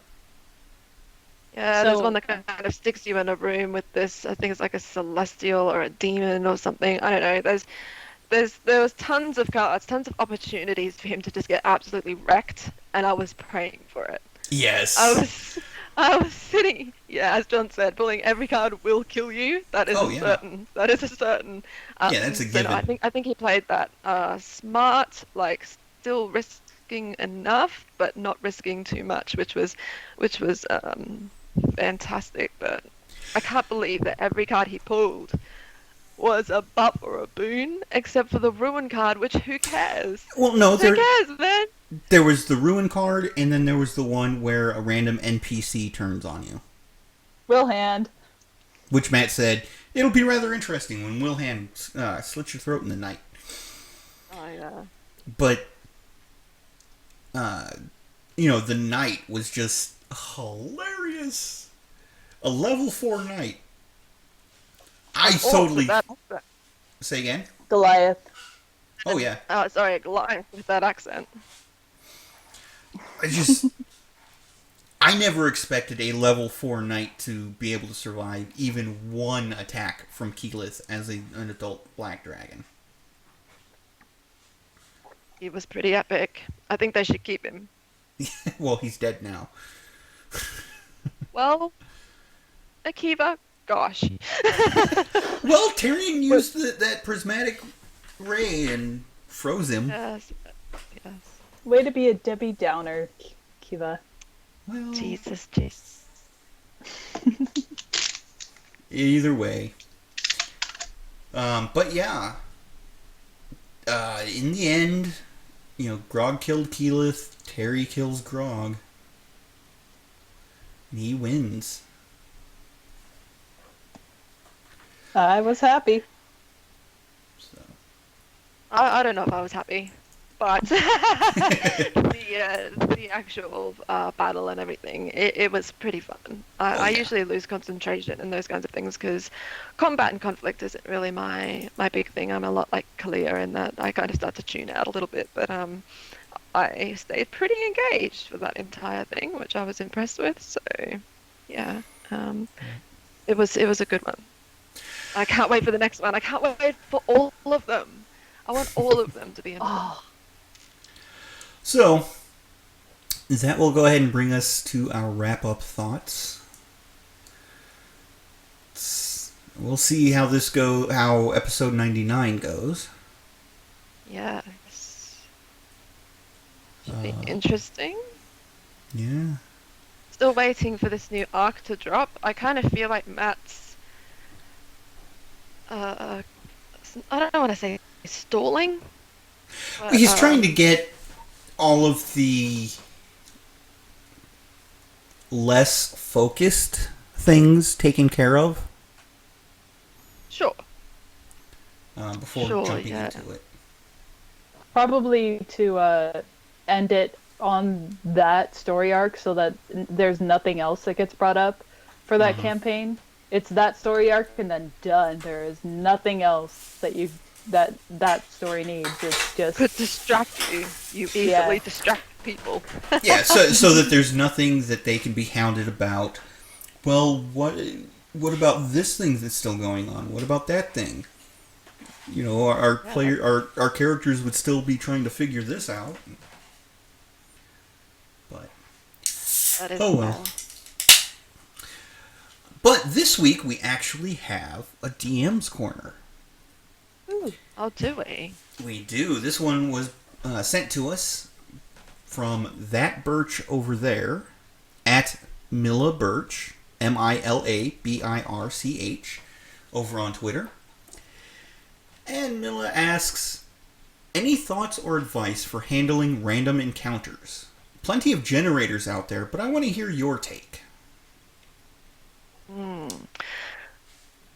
Yeah, there's one that kind of sticks you in a room with this. I think it's like a celestial or a demon or something. I don't know. There was tons of cards, tons of opportunities for him to just get absolutely wrecked, and I was praying for it. Yes. I was sitting, yeah, as John said, pulling every card will kill you. That is certain. That is a certain. Yeah, that's a given. No, I think he played that smart, like still risking enough, but not risking too much, which was fantastic. But I can't believe that every card he pulled was a buff or a boon, except for the ruin card, which who cares? Well, no, who cares, man? There was the ruin card, and then there was the one where a random NPC turns on you. Wilhand. Which Matt said, it'll be rather interesting when Wilhand slits your throat in the night. Oh, yeah. But, the knight was just hilarious. A level 4 knight. Say again? Goliath. Oh, yeah. Oh, sorry, Goliath with that accent. I never expected a level 4 knight to be able to survive even one attack from Keyleth as an adult black dragon. He was pretty epic. I think they should keep him. Well, he's dead now. Well, Akiva, gosh. Well, Tyrion used that prismatic ray and froze him. Yes. Way to be a Debbie Downer, Kiva. Well, Jesus. Either way. But yeah. In the end, Grog killed Keyleth, Terry kills Grog. And he wins. I was happy. So. I don't know if I was happy. but the actual battle and everything, it was pretty fun. I usually lose concentration in those kinds of things because combat and conflict isn't really my big thing. I'm a lot like Kalia in that I kind of start to tune out a little bit, but I stayed pretty engaged for that entire thing, which I was impressed with. So yeah, it was a good one. I can't wait for the next one. I can't wait for all of them. I want all of them to be involved. So, that will go ahead and bring us to our wrap-up thoughts. We'll see how how episode 99 goes. Yes. Should be interesting. Yeah. Still waiting for this new arc to drop. I kind of feel like Matt's I don't want to say stalling. But, He's trying to get all of the less focused things taken care of. Sure. Before jumping into it. Probably to end it on that story arc so that there's nothing else that gets brought up for that campaign. It's that story arc and then done. There is nothing else that story needs. It's just could distract you. You easily distract people. Yeah, so that there's nothing that they can be hounded about. Well, what about this thing that's still going on? What about that thing? You know, our characters would still be trying to figure this out. But that is well. But this week we actually have a DM's Corner. Ooh, oh, do we? We do. This one was sent to us from That Birch Over There at Milla Birch, MILABIRCH, over on Twitter. And Milla asks, any thoughts or advice for handling random encounters? Plenty of generators out there, but I want to hear your take.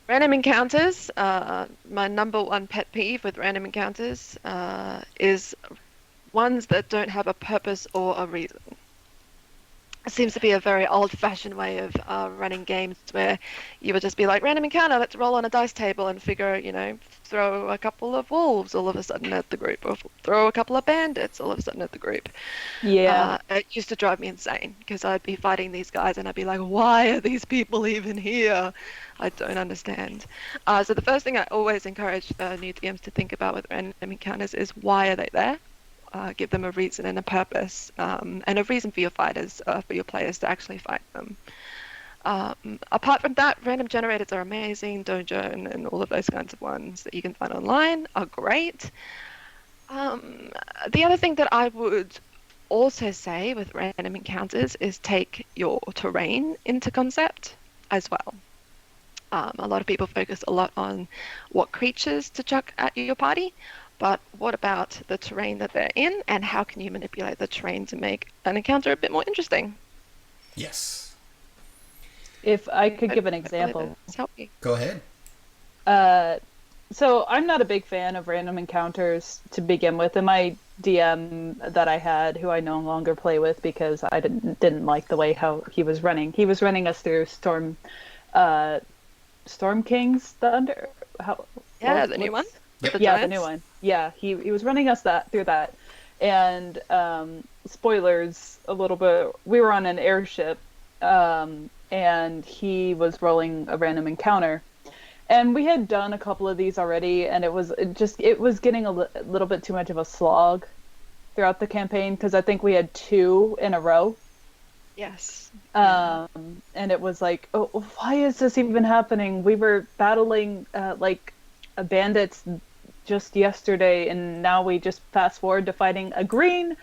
Random encounters, my number one pet peeve with random encounters is ones that don't have a purpose or a reason. It seems to be a very old-fashioned way of running games where you would just be like, random encounter, let's roll on a dice table and figure, throw a couple of wolves all of a sudden at the group, or throw a couple of bandits all of a sudden at the group. Yeah. It used to drive me insane because I'd be fighting these guys and I'd be like, why are these people even here? I don't understand. So the first thing I always encourage new DMs to think about with random encounters is, why are they there? Give them a reason and a purpose, and a reason for your fighters, for your players to actually fight them. Apart from that, random generators are amazing. Dojo and all of those kinds of ones that you can find online are great. The other thing that I would also say with random encounters is take your terrain into concept as well. A lot of people focus a lot on what creatures to chuck at your party, but what about the terrain that they're in, and how can you manipulate the terrain to make an encounter a bit more interesting? Yes. If I could give an example. Go ahead. So I'm not a big fan of random encounters to begin with. And my DM that I had, who I no longer play with because I didn't like the way how he was running. He was running us through Storm King's Thunder. The new one. Yep. The new one. Yeah, he was running us through that, and spoilers a little bit. We were on an airship, and he was rolling a random encounter, and we had done a couple of these already, and it was getting a little bit too much of a slog throughout the campaign because I think we had 2 in a row. Yes. And it was like, oh, why is this even happening? We were battling bandits just yesterday, and now we just fast forward to fighting a green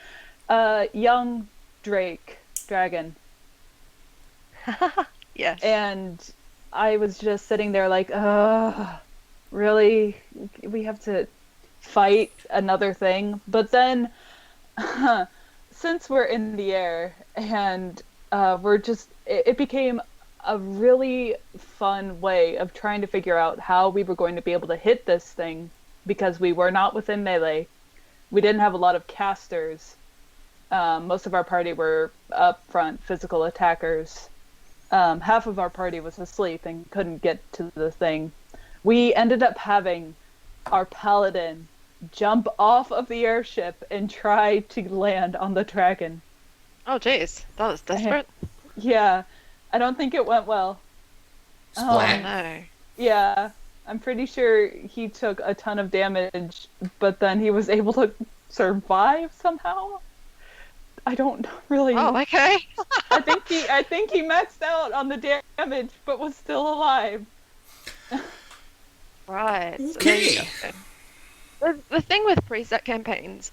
young dragon. Yes. And I was just sitting there like, really? We have to fight another thing? But then since we're in the air and it became a really fun way of trying to figure out how we were going to be able to hit this thing, because we were not within melee. we didn't have a lot of casters. Most of our party were up front physical attackers. Half of our party was asleep and couldn't get to the thing. We ended up having our paladin jump off of the airship and try to land on the dragon. Oh, jeez. That was desperate. Yeah, I don't think it went well. Splat. Oh, no. Yeah, I'm pretty sure he took a ton of damage, but then he was able to survive somehow. I don't really. Oh, okay. I think he maxed out on the damage, but was still alive. Right. Okay. The thing with preset campaigns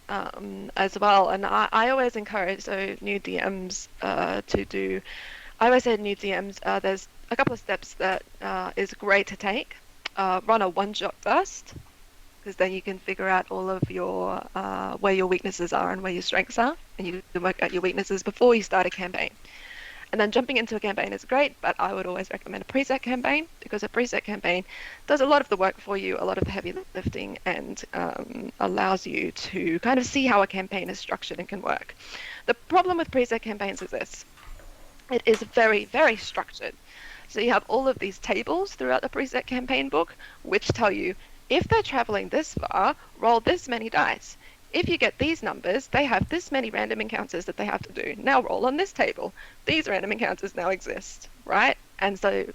as well, and I always encourage new DMs to do. I always say new DMs, there's a couple of steps that is great to take. Run a one-shot first, because then you can figure out all of your where your weaknesses are and where your strengths are, and you can work out your weaknesses before you start a campaign. And then jumping into a campaign is great, but I would always recommend a preset campaign, because a preset campaign does a lot of the work for you, a lot of the heavy lifting, and allows you to kind of see how a campaign is structured and can work. The problem with preset campaigns is this. It is very, very structured. So you have all of these tables throughout the preset campaign book, which tell you, if they're traveling this far, roll this many dice. If you get these numbers, they have this many random encounters that they have to do. Now roll on this table. These random encounters now exist, right? And so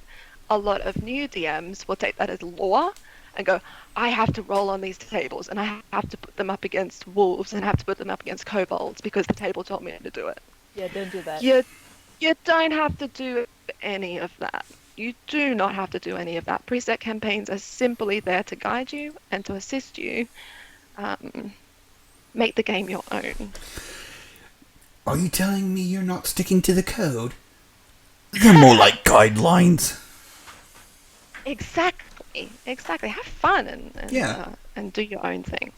a lot of new DMs will take that as lore and go, I have to roll on these tables, and I have to put them up against wolves, and I have to put them up against kobolds because the table told me to do it. Yeah, don't do that. You don't have to do any of that. You do not have to do any of that. Preset campaigns are simply there to guide you and to assist you. Make the game your own. Are you telling me you're not sticking to the code? They're more like guidelines. Exactly. Have fun and do your own thing.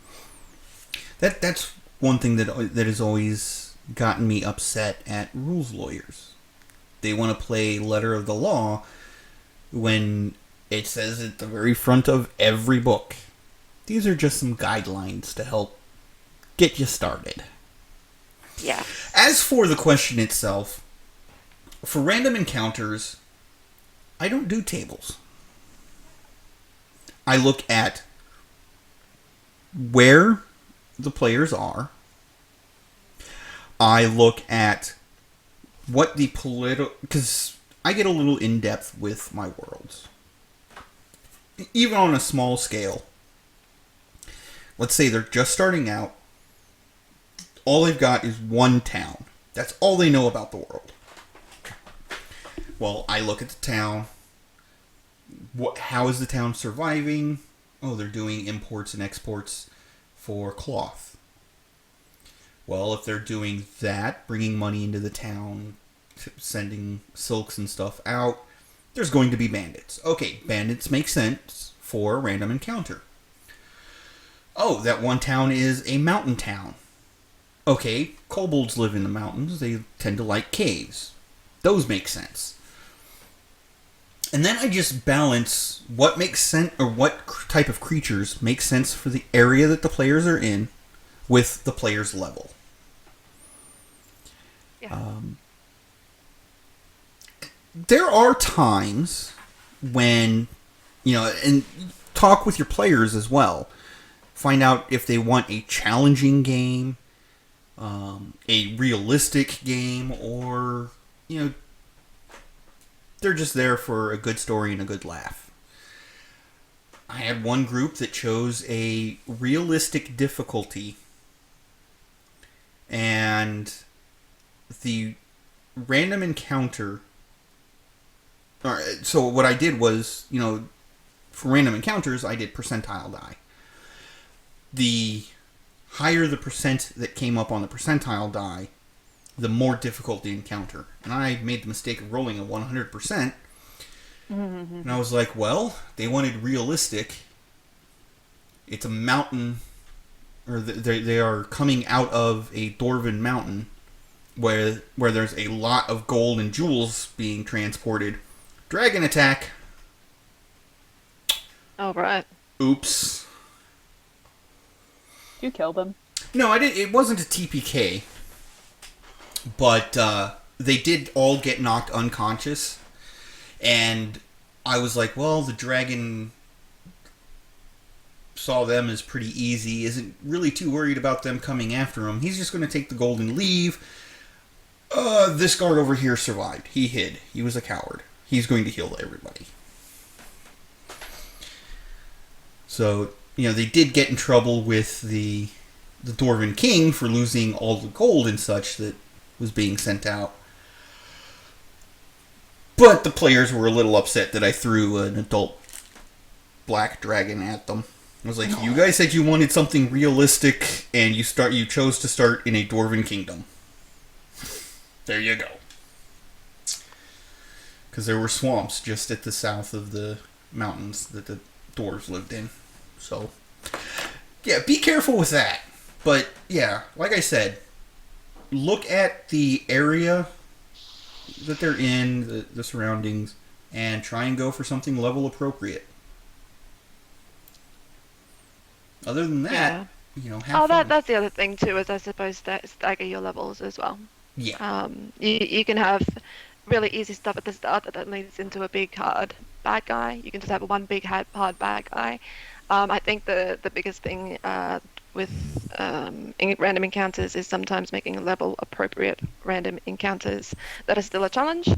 That's one thing that has always gotten me upset at rules lawyers. They want to play letter of the law when it says at the very front of every book, these are just some guidelines to help get you started. Yeah. As for the question itself, for random encounters, I don't do tables. I look at where the players are. I look at what the political... Because I get a little in-depth with my worlds. Even on a small scale. Let's say they're just starting out. All they've got is one town. That's all they know about the world. Well, I look at the town. How is the town surviving? Oh, they're doing imports and exports for cloth. Well, if they're doing that, bringing money into the town, sending silks and stuff out, there's going to be bandits. Okay, bandits make sense for a random encounter. Oh, that one town is a mountain town. Okay, kobolds live in the mountains. They tend to like caves. Those make sense. And then I just balance what makes sense, or what type of creatures make sense for the area that the players are in with the player's level. Yeah. There are times when, and talk with your players as well. Find out if they want a challenging game, a realistic game, or, they're just there for a good story and a good laugh. I had one group that chose a realistic difficulty, and the random encounter... So what I did was, for random encounters, I did percentile die. The higher the percent that came up on the percentile die, the more difficult the encounter. And I made the mistake of rolling a 100%. Mm-hmm. And I was like, well, they wanted realistic. It's a mountain, or they are coming out of a dwarven mountain where there's a lot of gold and jewels being transported. Dragon attack. Oh, right. Oops. You killed them. No, I did. It wasn't a TPK, but they did all get knocked unconscious, and I was like, well, the dragon saw them as pretty easy, isn't really too worried about them coming after him. He's just going to take the gold and leave. This guard over here survived. He hid. He was a coward. He's going to heal everybody. So, they did get in trouble with the Dwarven King for losing all the gold and such that was being sent out. But the players were a little upset that I threw an adult black dragon at them. I was like, you guys said you wanted something realistic, and you chose to start in a Dwarven kingdom. There you go. Because there were swamps just at the south of the mountains that the dwarves lived in. So, yeah, be careful with that. But, yeah, like I said, look at the area that they're in, the surroundings, and try and go for something level appropriate. Other than that, have fun. That's the other thing too, is I suppose that stagger your levels as well. Yeah. You can have really easy stuff at the start that leads into a big hard bad guy. You can just have one big hard bad guy. I think the biggest thing with random encounters is sometimes making level appropriate random encounters that are still a challenge.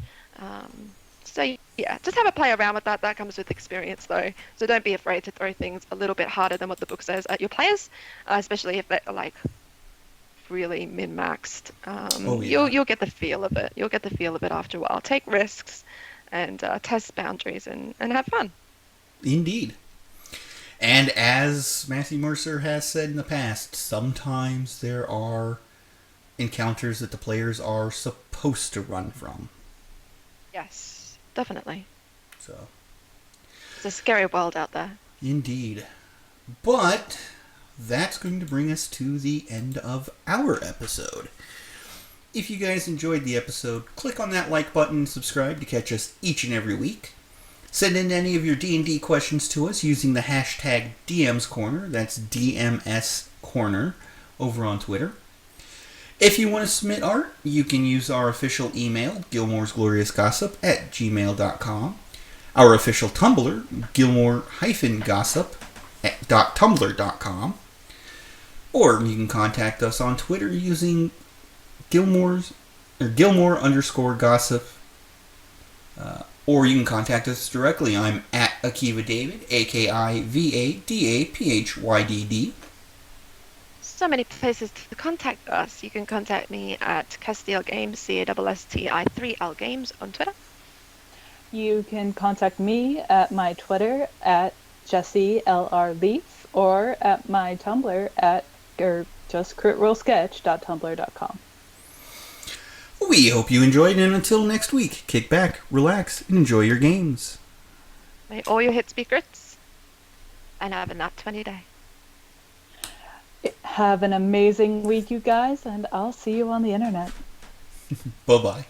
So yeah, just have a play around with that. That comes with experience though. So don't be afraid to throw things a little bit harder than what the book says at your players, especially if they're like really min-maxed. You'll get the feel of it. You'll get the feel of it after a while. Take risks and test boundaries and have fun. Indeed. And as Matthew Mercer has said in the past, sometimes there are encounters that the players are supposed to run from. Yes, definitely. So, it's a scary world out there. Indeed. But that's going to bring us to the end of our episode. If you guys enjoyed the episode, click on that like button, subscribe to catch us each and every week. Send in any of your D&D questions to us using the hashtag DMsCorner. That's DMS Corner over on Twitter. If you want to submit art, you can use our official email, gilmoresgloriousgossip@gmail.com. Our official Tumblr, gilmore-gossip.tumblr.com. Or you can contact us on Twitter using Gilmore_gossip. Or you can contact us directly. I'm at Akiva David, AKIVADAPHYDD. So many places to contact us. You can contact me at Castile Games, CASSTI3L Games on Twitter. You can contact me at my Twitter at JessieLRLeaf or at my Tumblr at just critrolsketch.tumblr.com. We hope you enjoyed, and until next week, kick back, relax, and enjoy your games. May all your hits be crits, and have a nat 20 day. Have an amazing week, you guys, and I'll see you on the internet. Bye-bye.